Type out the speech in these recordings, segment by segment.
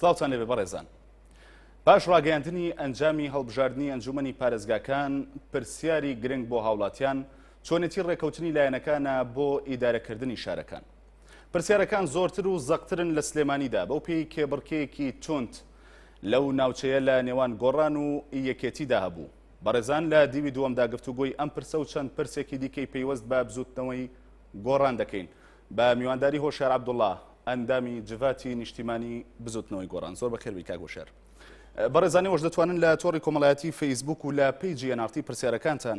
سڵاوتان لێبێ بەڕێزان. باش ڕاگەیاندنی ئەنجامی هەڵبژاردننی ئەنجومەنی پارێزگاکان پرسیاری گرنگ بۆ هاوڵاتیان چۆنێتی ڕێکەوتنی لایەنەکانە بۆ ئیدارەکردنی شارەکان. پرسیارەکان زۆرتر و زەقترن لە سلێمانیدا بەو پێی کێبڕکەیەکی تونت لەو ناوچەیە لە نێوان گۆڕان و یەکێتیدا هەبوو. بەڕێزان لە دیوی دووەمدا گفتوگۆی ئەم پرسە و چەند پرسێکی دیکەی پەیوەست بە بزوتنەوەی گۆڕان دەکەین بە میوانداری هۆشار عەبدوڵڵا ئەندامی جڤاتی نیشتیمانی بزوتنەوەی گۆڕان. زۆر بەخێربی کاک هۆشار. بەڕێزانی وەش دەتوانن لە تۆڕی کۆمەڵایەتی فەیسبوک و لە پیجی NRT پرسیارەکانتان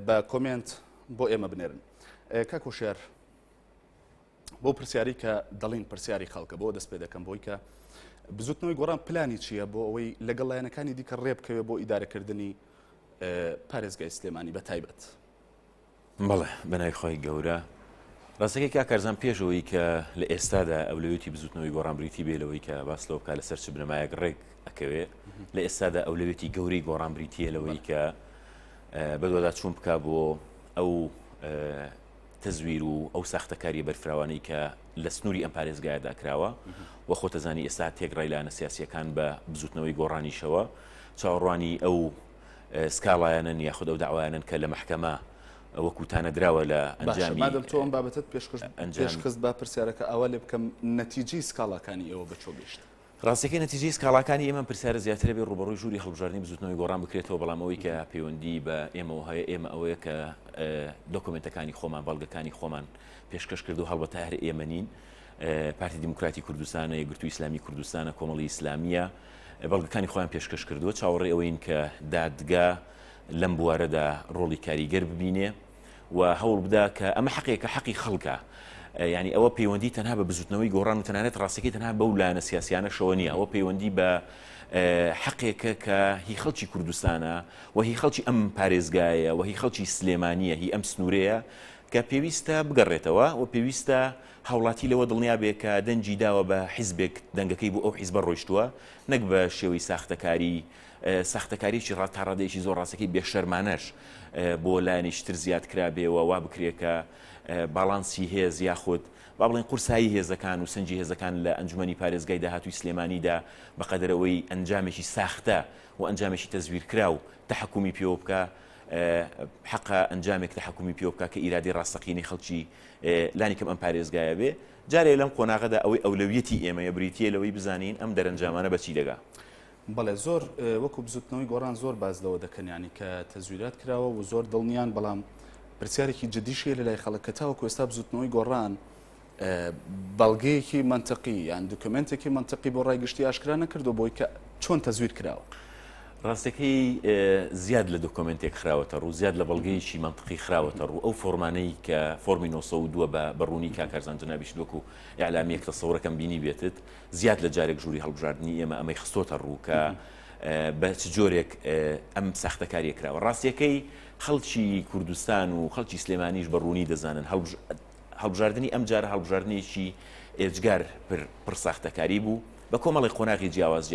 بە کۆمنت بۆ ئێمە بنێرن. کاک هۆشار، بۆ پرسیاری کە دەڵین پرسیاری خەڵکە بۆ دەست پێ دەکەم بۆی کە بزوتنەوەی گۆڕان پلانی چییە بۆ ئەوەی لەگەڵ لایەنەکانی دیکە ڕێبکەوێ بۆ ئیدارەکردنی پارێزگای سلێمانی بە تایبەت؟ بەڵێ بەنای خۆی گەورە ڕاستەکەی کاکارزان پێشەوەی کە لە ئێستادا ئەولەوێتی بزوتنەوەی گۆڕان بریتی بێلەوەی کە باسلەوە بکات لەسەر چ بنەمایەک ڕێک ئەکەوێ لە ئێستادا ئەولەوێتی گەورەی گۆڕان بریتیە لەوەی کە بەدوەدا چوون بکات بۆ ئەو تەزویر و ئەو ساختەکاری بەرفراوانەی کە لە سنووری ئەم پارێزگایەدا کراوە و خۆتەزانی ئێستا تێکڕای لایەنە سیاسیەکان بە بزوتنەوەی گۆڕانیشەوە چاوەڕوانی ئەو سکاڵایەنن یاخود ئەو داوایانن کە لە محکەمە وەکوتانە دراوە لە ئەنجامی مادەم تۆ ئەم بابەتت پێشخست با پرسیارەکە ئەوە لێ بکەم نەتیجەی سکاڵاکانی ئێوە بەچۆ گەیشت. ڕاستەکەی نەتیجەی سکاڵاکانی ئێمە پرسیارە زیاتر بێ ڕوبەڕووی ژووری هەڵبژاردننی بزوتنەوەی گۆڕان بکرێتەوە، بەڵام ئەوەی کە پەیوەندی بە ئێمەوە هەیە ئێمە ئەوەیە کە دۆکومنتەکانی خۆمان بەڵگەکانی خۆمان پێشکەش کرد و هەڵبەتە هەر ئێمە نین. پارتی دیموکراتی کوردستانە، یەکگرتووی ئیسلامی کوردستانە، کۆمەڵی ئیسلامیە بەڵگەکانی خۆیان پێشکەش کردووە چاوەڕێ ئەوەین کە دادگا لەم بوارەدا ڕۆڵی کاریگەر ببینێ و هەوڵ بدا کە ئەمە حەقێکە حەقی خەڵکە. ینی ئەوە پەیوەندی تەنها بە بزوتنەوەی گۆڕان و تەنانەت ڕاستەکەی تەنها بەو لایەنە سیاسیانە شەوە نییە، ئەوە پەیوەندی بە حەقێکە کە هی خەڵکی کوردستانە و هی خەڵکی ئەم پارێزگایە و هی خەڵکی سلێمانیە، هی ئەم سنوورەیە کە پێویستە بگەڕێتەوە و پێویستە هاوڵاتی لەوە دڵنیا بێ کە دەنجی داوە بە حیزبێک دەنگەکەی بۆ ئەو حیزبە ڕۆیشتووە، نەک بە شێوەی ساختەکاریی ڕاتاڕادێکی زۆر ڕاستەکەی بێشەرمانەش بۆ لایەنیشتر زیاد کرابێەوە وا بکرێکە باڵانسی هێز یاخود با بڵێن قورسایی هێزەکان و سنجی هێزەکان لە ئەنجومەنی پارێزگای داهاتووی سلێمانیدا بەقەدرەوەی ئەنجامێکی ساختە و ئەنجامێکی تەزویرکرا و تەحکومی پێوە بکە، حەقە ئەنجامێک تەحکومی پێوە بکە کە ئیرادی ڕاستەقینەی خەڵکی لانی کەم ئەم پارێزگایە بێ. جارێ لەم قۆناغەدا ئەوەی ئەولەویەتی ئێمەیە بریتیە لەوەی بزانین ئەم دەرەنجامانە بەچی دەگا. بەڵێ زۆر وەکو بزوتنەوەی گۆڕان زۆر باز لەوە دەکەن، ینی کە تەزویرات کراوە و زۆر دڵنیان، بەڵام پرسیارێکی جدیشیە لە لای خەڵک کە تاوەکو ئێستا بزوتنەوەی گۆڕان بەڵگەیەکی منتەقی یان دوکمنتێکی منتەقی بۆ ڕایگشتی ئاشکرا نەکردو بۆی کە چۆن تەزویر کراوە. ڕاستەکەی زیاد لە دۆکمنتێک خراوەتە ڕوو، زیاد لە بەڵگەیەکی منتقی خراوەتە ڕوو. ئەو فۆرمانەی کە فۆرمی 902 بە ڕوونی کاکارزان جەنابی شلۆک و ئیعلامیەک تەسەوڕەکەم بینی بێتت، زیاد لە جارێک ژووری هەڵبژاردننی ئێمە ئەمەی خستۆتە ڕوو کە بە چ جۆرێک ئەم ساختەکاریە کراوە. ڕاستیەکەی خەڵکی کوردستان و خەڵکی سلێمانیش بە ڕوونی دەزانن هەڵبژاردننی ئەم جارە هەڵبژاردنێکی ئێجگار پڕ ساختەکاری بوو بە کۆمەڵی قۆناغی جیاواز.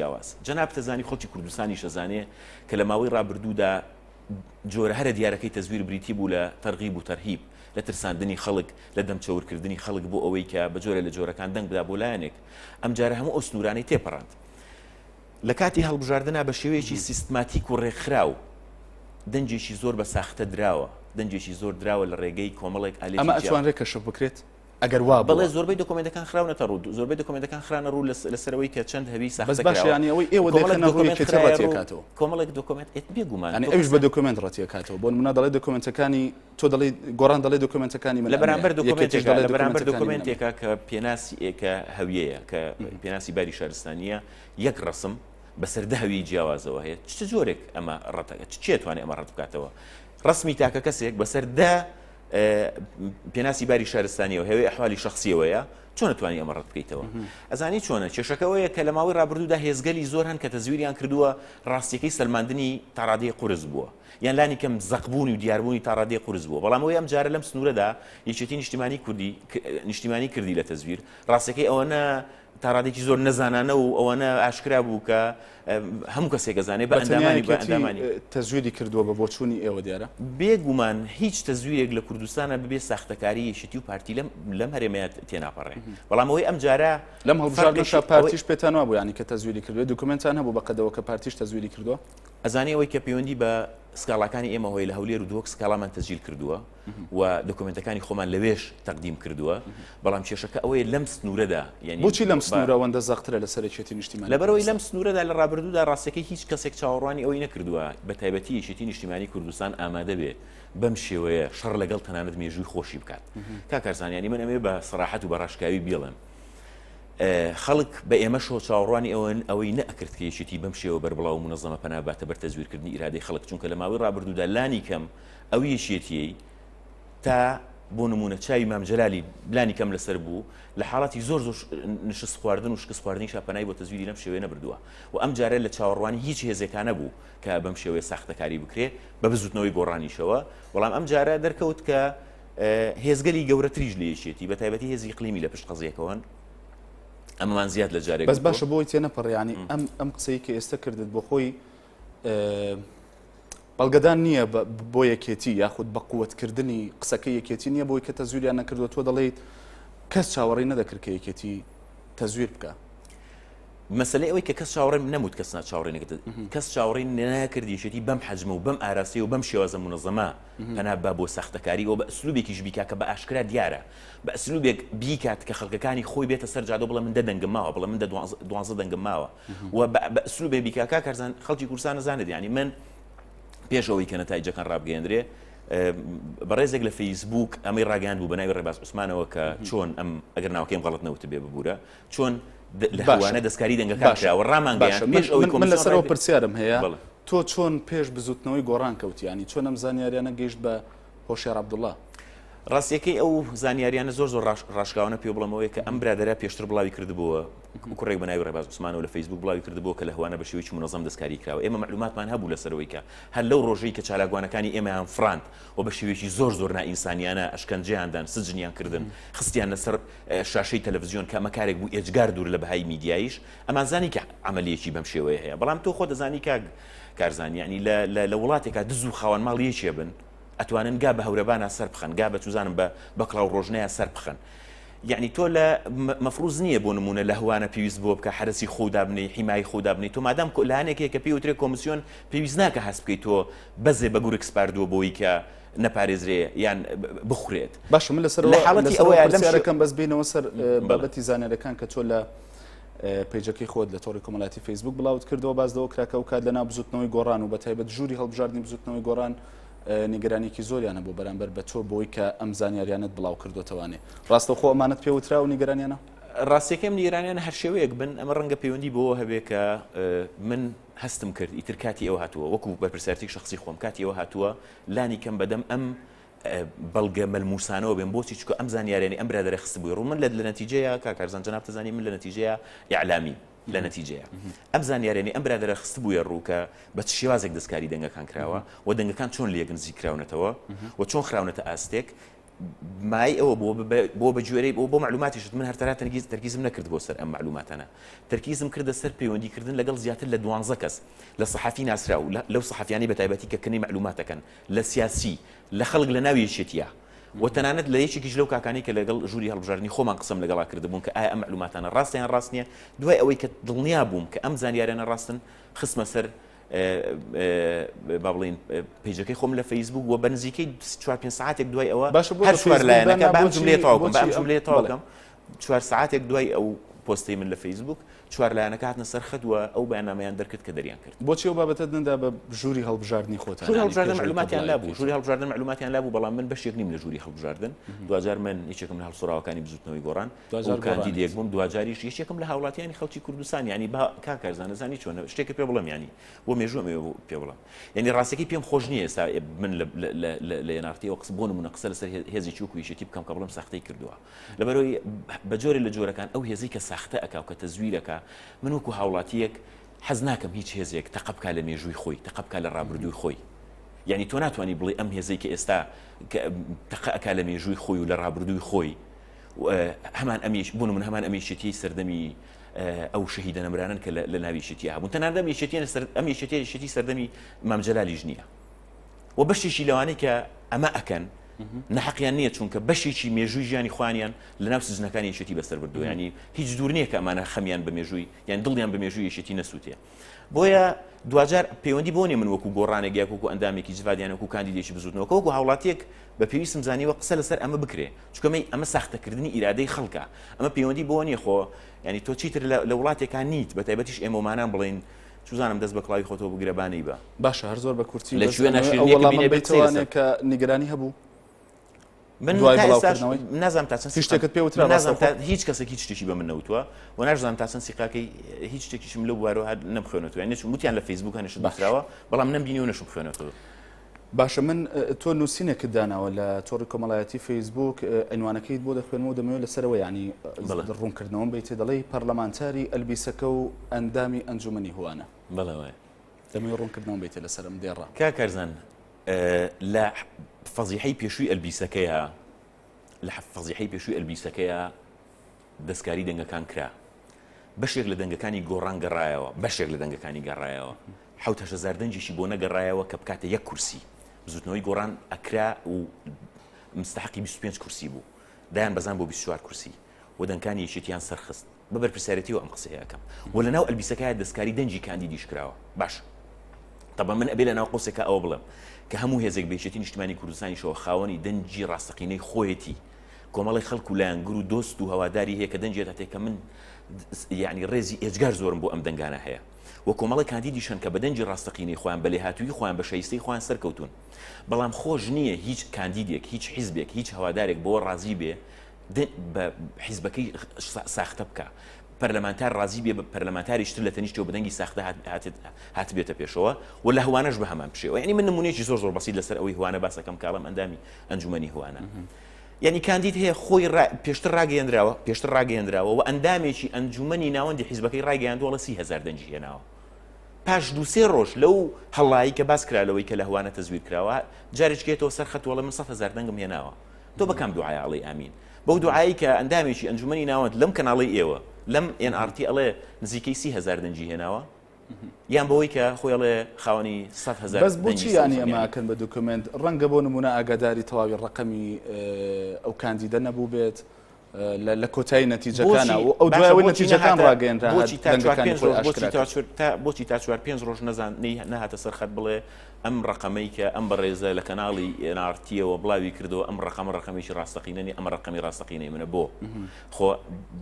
جەناب تەزانی خەڵکی کوردستانی شەزانێ کە لە ماوەی ڕابردوودا جۆرە هەرە دیارەکەی تەزویر بریتی بوو لە تەرغیب و تەرهیب، لە ترساندنی خەڵک، لە دەمچەورکردنی خەڵک بۆ ئەوەی کە بە جۆرە لە جۆرەکان دەنگ بدا بۆ لایەنێک. ئەم جارە هەموو ئەو سنوورانەی تێپەڕاند لە کاتی هەڵبژاردننا بە شێوەیەکی سیستماتیک و ڕێکخراو. دەنجێکی زۆر بە ساختە دراوە، دەنجێکی زۆر دراوە لە ڕێگەی کۆمەڵێک ئەمە ئەتوانرێت کەشف بکرێت ئەگەر وا بڵێ زۆربەی دۆکمنتەکان خراونەتە ڕوو، زۆربەی دۆکمنتەکان خرانە ڕوو لەسەرەوەی کە چەند هەوی ساختە باش ینی ئەوەی ئێوە دەکەنە ڕووی کێتەڕەتیەکاتەوە کۆمەڵێک دۆکمنت بێگومان ئەنی ئەوش بە دۆکمنت ڕەتیەکاتەوە بۆ منە دەڵێ دۆکمنتەکانی تۆ دەڵێ گۆڕان دەڵێ دۆکمنتەکانی لە بەرامبەر دۆکمنتێکە کە پێناسی ئێکە هەویەیە کە پێناسی باری شارستانیە یەک ڕسم بەسەر هەوی جیاوازەوە هەیە. چ جۆرێک ئەمە ڕەتەکە چێتوانێت ئەمە ڕەت بکاتەوە؟ ڕسمی تاکە کەسێک بەسەر پێناسی باری شارستانیەوە هەوێ ئەحوالی شخصیەوەیە چۆن نتوانانی ئەمە ڕەت بکەیتەوە؟ ئەزانی چۆنە کێشەکەەوەیە کە لە ماوەی ڕابردوودا هێزگەلی زۆر هەن کە تەزویریان کردووە ڕاستیەکەی سەلماندنی تاڕادەی قورس بووە، یان لانی کەم زەقبوونی و دیاربوونی تاڕادەی قورس بووە. بەڵام ئەوەی ئەم جارە لەم سنوورەدا یەکێتی نیشتیمانی کردی لە تەزویر ڕاستیەکەی ئەوەنە تا ڕادێکی زۆر نەزانانە و ئەوەنە ئاشکرا بوو کە هەموو کەسێک گەزانێ بە ئەندامانی بە ئەندامانی تەزویری کردووە بە بۆچوونی ئێوە دیارە بێگومان هیچ تەزویرێک لە کوردستانە ببێ ساختەکاری یەشتی و پارتی لەم هەرێمەیە تێناپەڕێ بەڵام ئەوەی ئەم جارە لەم هەڵبژاردنەوە پارتیش پێتانوا بوو ینی کە تەزویری کردووە دوکمنتان هەبوو بەقەدەوە کە پارتیش تەزویری کردووە ئەزانێ ئەوەی کە پەیوەندی بە سکاڵاکانی ئێمە هۆی لە هەولێر و دووەک سکاڵامان تەسجیل کردووە و دۆکومنتەکانی خۆمان لەوێش تەقدیم کردووە بەڵام کێشەکە ئەوەیە لەم سنوورەدا یعنی بۆچی لەم سنوورە ئەوەندە زەخترە لە سەرکێتی نیشتیمانی لەبەرەوەی لەم سنوورەدا لە ڕابردوودا ڕاستەکەی هیچ کەسێک چاوەڕوانی ئەوەی نەکردووە بە تایبەتی یەکێتی نیشتیمانی کوردستان ئامادە بێ بەم شێوەیە شەڕ لەگەڵ تەنانەت مێژووی خۆشی بکات کاکارزانیانی من ئەمێ بە سەراحەت و بە ڕاشکاوی بێڵم خەڵک بە ئێمە شۆ چاوەڕوانی ئەوەی نەئەکرد کە یەکێتی بەم شێوە بەربڵاو و منەظەمە پەنا باتە بەر تەزویرکردنی ئیرادەی خەڵک چونکە لە ماوەی ڕابردوودا لانی کەم ئەو یەکێتیەی تا بۆ نمونە چاوی مام جەلالی لانی کەم لەسەر بوو لە حاڵاتی زۆر نشست خواردن و شکست خواردنی شاپەنای بۆ تەزویری لەم شێوەیە نەبردووە و ئەم جارە لە چاوەڕوانی هیچ هێزێکانە بوو کە بەم شێوەیە ساختەکاری بکرێ بە بزوتنەوەی گۆڕانیشەوە بەڵام ئەم جارە دەرکەوت کە هێزگەلی گەورەتریش لە یەکێتی بە تایبەتی هێزی قلیمی لە پشت قەزیەکەوەن ئەمەمان زیاد لە جارێک بەس باشە بۆی تێ نەپەڕیانی ئەم قسەی کە ئێستا کردت بۆ خۆی بەڵگەدان نییە بۆ یەکێتی یاخود بە قووەتکردنی قسەکە یەکێتی نییە بۆی کە تەزویریان نەکردووە تۆ دەڵێیت کەس چاوەڕێی نەدەکرد کە یەکێتی تەزویر بکە مەسلەی ئەوەی کە کەس چاوەڕێ نەموت کەس چاوەڕێ نەکرد کەس چاوەڕێی نەکرد یەکێتی بەم حەجمە و بەم ئاراسی و بەم شێوازە منەظەمە پەنا با بۆ ساختەکاری و بە ئەسلوبێکیش بیکا کە بە ئاشکرا دیارە بە ئەسلوبێک بیکات کە خەڵکەکانی خۆی بێتە سەر جادۆ بڵێ من دەنگم ماوە بڵێ من 12 دەنگم ماوە و بە ئەسلوبێ بیکا کارزان خەڵکی کوردستان نەزانێت یعنی من پێشەوەی کە نەتایجەکان ڕابگەیەندرێ بەڕێزێک لە فەیسبوک ئەمەی ڕاگەیاند بوو بە ناوی ڕێباز عوسمانەوە کە چۆن ئەم ئەگەر ناوەکەیم غەڵەت نەوتە بێ ببوورە چۆن لە هەوانە دەستکاری دەنگەکان کراوە ڕامانگەیان پێش ئەوەی من لەسەرەوە پرسیارم هەیە تۆ چۆن پێش بزوتنەوەی گۆڕان کەوتی ینی چۆن ئەم زانیاریانە گەیشت بە هۆشیار عەبدوڵڵا ڕاستیەکەی ئەو زانیاریانە زۆر ڕاشکاوانە پێ بڵێمەوەی کە ئەم برادەرە پێشتر بڵاوی کردبووە کوڕێک بە ناوی ڕێباز عوسمانەوە لە فەیسبوک بڵاوی کردبووە کە لە هەوانە بە شێوەیەکی منەظەم دەستکاری کراوە ئێمە معلوماتمان هەبوو لەسەرەوەی کە هەر لەو ڕۆژەی کە چالاکوانەکانی ئێمەیان فراند و بە شێوەیەکی زۆر نائینسانیانە ئەشکەنجەیاندان سجنیان کردن خستیان لەسەر شاشەی تەلەڤیزیۆن کە ئەمە کارێک بوو ئێجگار دوور لە بەهای میدیاییش ئەمان زانی کە عەمەلیەکی بەم شێوەیە هەیە بەڵام تۆ خۆ دەزانی کارزانی یعنی لە وڵاتێکا دز و خاوەن ماڵ یەکێ بن ئەتوانن گا بە هەورەبانە سەر بخەن گا بە چوزانم بە کڵاو ڕۆژنەیە سەر بخەن یعنی تۆ لە مەفروض نییە بۆ نمونە لە هەوانە پێویست بۆ بکە حرەسی خۆدا بنی حیمای خۆدا بنی تۆ مادام لایەنێکێک کە پێوترێ کۆمیسیۆن پێویست ناکە هەست بکەیت تۆ بەزێ بە گورگ سپاردووە بۆی کە نەپارێزرێ یان بخورێت باشە من لەسەر حاڵەتی ئەوەیە لەمشارەکەم بەس بینەوە سەر بابەتی زانیاریەکان کە تۆ لە پیجەکەی خۆت لە تۆڕی کۆمەڵاتی فەیسبوک بڵاوت کردەوە بازدەوە کراکە و کات لەناو بزوتنەوەی گۆڕان و بە تایبەت ژووری هەڵبژاردننی بزوتنەوەی گۆڕان نیگەرانێکی زۆریانە بۆ بەرامبەر بە تۆ بۆی کە ئەم زانیاریانت بڵاو کردوتەوانێ ڕاستەخۆ ئەمانەت پێوترا و نیگەرانیانە ڕاستیەکەم نیگەرانیانە هەر شێوەیەک بن ئەمە ڕەنگە پەیوەندی بۆ هەبێ کە من هەستم کرد ئیتر کاتی ئەوە هاتووە وەکو بەرپرسیارەتی شخصی خۆم کاتی ئەوە هاتووە لانی کەم بەدەم ئەم بەڵگە مەلموسانەوە بێن بۆچی چکە ئەم زانیاریانی ئەم برادەرە خست بووی ڕوو من لە نەتیجەیە کاکارزان جەناب تەزانی من لە نەتیجەیە ئیعلامی لە نەتیجەیە ئەم زانیاریانی ئەم برادەرە خست بوویە ڕووکە بە شێوازێک دەستکاری دەنگەکان کراوە و دەنگەکان چۆن لێک نزیک کراونەتەوە و چۆن خراونەتە ئاستێک مای ئەوە بۆ بە جوێرەی بۆ معلوماتیشت من هەرتەرا تەرکیزم نەکرد بۆ سەر ئەم معلوماتانە تەرکیزم کردە سەر پەیوەندیکردن لەگەڵ زیاتر لە 12 کەس لە سەحافی ناسرا و لەو سەحافیانی بە تایبەتی کە کەنی معلوماتەکەن لە سیاسی لە خەڵک لە ناوی یەکێتیە و تەنانەت لە یەکێکیش لەو کاکانی کە لەگەڵ ژووری هەڵبژاردننی خۆمان قسەم لەگەڵا کردبوون کە ئایا ئەم معلوماتانە ڕاستیان ڕاست نییە دوای ئەوەی کە دڵنیا بووم کە ئەم زانیاریانە ڕاستن خستمە سەر با بڵین پیجەکەی خۆم لە فەیسبوک و بە نزیکەی 4-5 ساعتێک دوای ئەوە هەر چوار لایەنەکە بەم جملەیە تەواوکەم بەم جملەیە تەواوکەم 4 ساعتێک دوای ئەو پۆستەی من لە فەیسبوک چوار لایەنەکە هاتنە سەر خەتووە ئەو بەیاننامەیان دەرکرد کە دەریان کرد بۆچی ئەو بابەتە دەندا بە ژووری هەڵبژاردننی خۆتان ژووری هەڵبژاردن معلوماتیان لابوو ژووری هەڵبژاردن معلوماتیان لابوو بەڵام من بەشێک نیم لە ژووری هەڵبژاردن دوجار من یەکێکم لە هەڵسوراوەکانی بزوتنەوەی گۆڕان کاندیدێک بووم دوجاریش یەکێکم لە هاوڵاتیانی خەڵکی کوردستان ینی با کاکارزانە زانی چۆن شتێکی پێ بڵێم ینی بۆ مێژووە پێ بڵێم ینی ڕاستەکەی پێم خۆش نییە ئێستا من لە ێنارتیەوە قسە بۆ نمونە قسە لەسەر هێزی و یەکێتی بکەم کە بڵێم ساختەی کردووە لەبەرەوەی بە جۆرێ لە جۆرەکان ئەو هێزی کە ساختە ئەکا و کە تەزویرەکە من وەکو هاوڵاتیەک حەز ناکەم هیچ هێزێک تەقە بکا لە مێژووی خۆی تەقە بکا لە ڕابردووی خۆی یعنی تۆ ناتوانانی بڵێ ئەم هێزەی کە ئێستا تەقە ئەکا لە مێژووی خۆی و لە ڕابردووی خۆی هەمان ئەمیش بوون من هەمان ئەمیشەتی سەردەمی ئەو شەهیدە نەمرانن کە لە ناوی شێتی هەبوون تەنانەت ئەمیشەتی سەردەمی مام جەلالیش نییە و بەشێکی لەوانەی کە ئەمە ئەکەن نەحەقیان نییە چونکە بەشێکی مێژووی ژیانی خوانیان لە ناو سزنەکانی یەشێتی بەسەر بردو ینی هیچ دوور نییە کە ئەمانە خەمیان بە مێژووی یان دڵیان بە مێژووی یەشێتی نەسووتێ بۆیە دوجار پەیوەندی بۆ نیە من وەکو گۆڕانێک یا وەکو ئەندامێکی جوادیان وەکو کاندیدێکی بزوتنەوە وەکو هاوڵاتیەک بە پێویستم زانیوە قسە لەسەر ئەمە بکرێ چونکە ئەمە ساختەکردنی ئیرادەی خەڵکە ئەمە پەیوەندی بۆ نیە خۆ ینی تۆ چیتر لە وڵاتێکان نیت بە تایبەتیش ئێمەمانان بڵێن چزانم دەست بە کڵاوی خۆتەوە بگرەبانەی بە باشە هەر زۆر بە کورتی لە شوێن ناشرینێک کە نیگەرانی هەبوو من نازانم تا چەند شتێکت پێ وترا هیچ کەسێک هیچ شتێکی بە من نەوتووە و نازانم تا چەند سیقاکەی هیچ شتێکیشم لەو بوارەوە نەبخوێنێتەوە یعنی وتیان لە فەیسبوک هەنێشت بەخراوە بەڵام نەمبینی و نەشم بخوێنێتەوە باشە من تۆ نووسینێکت داناوە لە تۆڕی کۆمەڵایەتی فەیسبوک ئەنوانەکەیت بۆ دەخوێنەوە دەمەوێت لەسەرەوە ینی ڕوونکردنەوەم بیت دەڵێ پەرلەمانتاری ئەلبیسەکە و ئەندامی ئەنجومەنی هوانە بەڵێ دەمەوێت ڕوونکردنەوەم بیت لەسەرم دێڕا کاکەرزان لە فەزیحەی پێشووی ئەلبیسەکەیە لە فەزیحەی پێشووی ئەلبیسەکەیە دەستکاری دەنگەکان کرا بەشێک لە دەنگەکانی گۆڕان گەڕایەوە بەشێک لە دەنگەکانی گەڕایەوە 7,000 دەنجێکی بۆ نەگەڕایەوە کە بکاتە یەک کورسی زوتنەوەی گۆڕان ئەکرا و مستحقی 25 کورسی بوو دایان بەزان بۆ 24 کورسی و دەنگەکانی یەکێتیان سەرخست بە بەرپرسیارەتیەوە ئەم قسەیەکەم و لەناو ئەلبیسەکەیە دەستکاری دەنجی کاندیدیش کراوە باش طبعا من ئەبێ لەناو قوسێکە ئەوە بڵێم کە هەموو هێزێک بێچێتی نیشتیمانی کوردستانیشەوە خاوەنی دەنجی ڕاستەقینەی خۆیەتی کۆمەڵی خەڵک و لایەنگر و دۆست و هەواداری هەیە کە دەنجێت هەتێکە من یعنی ڕێزی ئێجگار زۆرم بۆ ئەم دەنگانە هەیە و کۆمەڵی کاندیدیشن کە بە دەنجی ڕاستەقینەی خۆیان بەلێ هاتووی خۆیان بە شایستەی خۆیان سەرکەوتون بەڵام خۆش نییە هیچ کاندیدێک هیچ حیزبێک هیچ هەوادارێک بۆ ڕازی بێ بە حیزبەکەی ساختە بکە پەرلەمانتار ڕازی بێ بە پەرلەمانتاریشتر لە تەنیشتەوە بە دەنگی ساختە هات بێتە پێشەوە و لە هەوانەش بە هەمان پشێوە یعنی من نمونەیەکی زۆر بەسیط لەسەر ئەوەی هوانە باسەکەم کاڵم ئەندامی ئەنجومەنی هوانە یعنی کاندید هەیە خۆی پێشتر ڕاگەیەندراوە و ئەندامێکی ئەنجومەنی ناوەندی حیزبەکەی ڕاگەیاندووە لە 30,000 دەنجی هێناوە پاش دووسێ ڕۆژ لەو هەڵایی کە باس کرالەوەی کە لە هوانە تەزویر کراوە جارێکێتەوە سەر خەتووەڵە من 100,000 دەنگم هێناوە تۆ بەکەم دوعای ئەڵێ ئامین بەو دوعایی کە ئەندامێکی ئەنجومەنی ناوەند لەم کەناڵی ئێوە لەم NRT ئەڵێ نزیکەی 30,000 دەنجی هێناوە یان بەوەی کە خۆی ئەڵێ خاوەنی 100,000 بەس بۆچی ینی ئەماکەن بە دوکمنت ڕەنگە بۆ نمونە ئاگاداری تەواوی ڕقەمی ئەو کاندیدە نەبوو بێت لە کۆتایی نەتیجەکانە ئەو دوای نەتیجەکان ڕاگەیەنرا بۆچی تا 4-5 ڕۆژ نەزاننی نەهاتە سەر خەت بڵێ ئەم ڕقەمەی کە ئەم بەڕێزە لە کەناڵی NRTەوە بڵاوی کردەوە ئەم ڕقەمێکی ڕاستەقینەی ئەمە ڕقەمی ڕاستەقینەی منە خۆ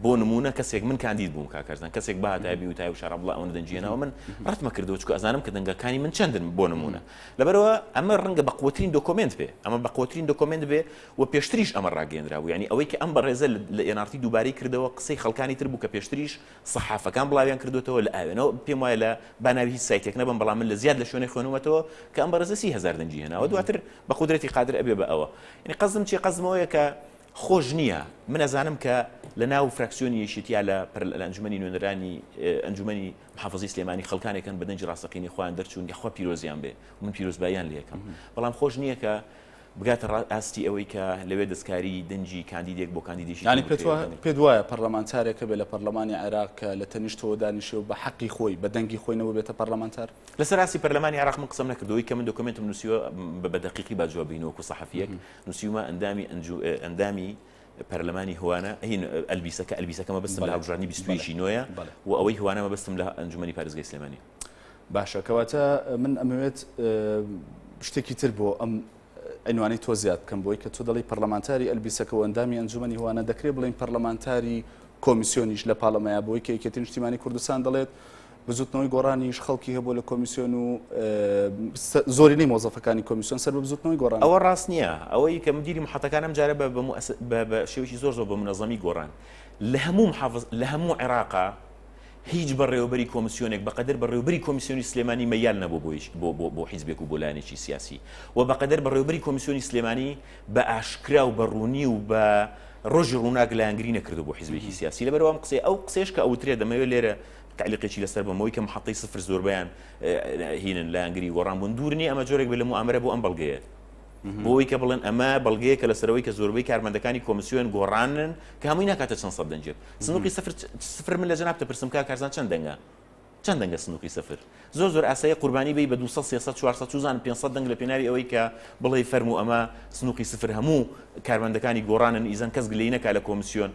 بۆ نمونە کەسێک من کاندید بووم کاکەرزان کەسێک بەهاتایبی و تای و شارە بڵا ئەوەنە دەنجێنەوە من ڕەتمە کردەوە چکە ئەزانم کە دەنگەکانی من چەندن بۆ نمونە لەبەرەوە ئەمە ڕەنگە بە قوترین دۆکۆمنت بێ ئەمە بە قوترین دۆکۆمنت بێ و پێشتریش ئەمە ڕاگەیەندراوە یعنی ئەوەی کە ئەم بەڕێزە لە NRT دووبارەی کردەوە قسەی خەڵکانی تر بوو کە پێشتریش سەحافەکان بڵاویان کردوێتەوە لە ئاوێنەوە پێم وایە لە باناوی هیچ سایتێک نەبم بەڵام من لە زیاد لە شوێنەی خوێنومەتەوە کە ئەم بەڕێزە 30,000 دەنجی هێناوە دواتر بە قودرەتی قادر ئەبێ بە ئەوە یعنی قەزم چی قەزمەوەیە کە خۆش نییە من ئەزانم کە لە ناو فراکسیۆنی یەشێتیا لە ئەنجومەنی نوێنەرانی ئەنجومەنی محافظی سلێمانی خەڵکانێکن بە دەنجی ڕاستەقینەی خۆیان دەرچوون یاخوا پیرۆزیان بێ من پیرۆزباییان لێ یەکەم بەڵام خۆش نییە کە بگاتە ئاستی ئەوەی کە لەوێ دەستکاری دەنجی کاندیدێک بۆ کاندیدێکی ینی پێت وایە پەرلەمانتارێکە بێ لە پەرلەمانی عێراق کە لە تەنیشتەوە دانیشێ و بە حەقی خۆی بە دەنگی خۆی نەوە بێتە پەرلەمانتار لەسەر ئاستی پەرلەمانی عێراق من قسەم نەکردەوەی کە من دۆکمنتم نووسیوە بە دەقیقی باجوابینەوەکو سەحەفیەک نووسیومە ئەندامی پەرلەمانی هوانە هین ئەلبیسەکەمە بستم لە هەڵبژاردننی 22 نوێیە و ئەوەی هوانەمە بستم لە ئەنجومەنی پارێزگای سلێمانی باشە کەواتە من ئەمەوێت شتێکی تر بۆ ئەم ئەنوانی تۆ زیاد بکەم بۆی کە تۆ دەڵی پەرلەمانتاری ئەلبیسەکە و ئەندامی ئەنجومەنی هوانە دەکرێت بڵین پەرلەمانتاری کۆمیسیۆنیش لە پاڵەمەیە بۆی کە یەکێتی نیشتیمانی کوردستان دەڵێت بزوتنەوەی گۆڕانیش خەڵکی هەبوو لە کۆمیسیۆن و زۆرینەی مۆزەفەکانی کۆمیسیۆن سەر بە بزوتنەوەی گۆڕان ئەوە ڕاست نییە ئەوەی کە مدیری محەتەکانم جارە بە شێوەی زۆر بە منەظەمی گۆڕان لە هەموو عێراقا هیچ بەڕێوەبەری کۆمیسیۆنێک بەقەدر بەڕێوەبەری کۆمیسیۆنی سلێمانی مەیال نەبوو بۆ حیزبێک و بۆ لایەنێکی سیاسی و بەقەدر بەڕێوەبەری کۆمیسیۆنی سلێمانی بە ئاشکرا و بە ڕوونی و بە ڕۆژی ڕووناک لایەنگری نەکردو بۆ حیزبێکی سیاسی لەبەرەوە ئەم قسەی ئەو قسەیش کە ئەوترێ دەمەوێت لێرە تعلیقێکی لەسەر بەمەوەی کە محەتەی سفر زۆربیان هینن لایەنگری گۆڕان بوون دوور نیە ئەمە جۆرێک بێ لە موامەرە بۆ ئەم بەڵگەیە بۆەوەی کە بڵێن ئەمە بەڵگەیەکە لەسەرەوەی کە زۆربەی کارمەندەکانی کۆمسیۆن گۆڕانن کە هەمووی ناکاتە چەند سەد دەنجێت سنووقی سفر من لە جەناب دەپرسم کا کارزان چەند دەنگە چەند دەنگە سنووقی سفر زۆر ئاسایی قوربانی بی بە 200 300 400 چوزان 500 دەنگ لە پێناوی ئەوەی کە بڵێ فەرمو ئەمە سنووقی سفر هەموو کارمەندەکانی گۆڕانن ئیزان کەس گلەی نەکا لە کۆمسیۆن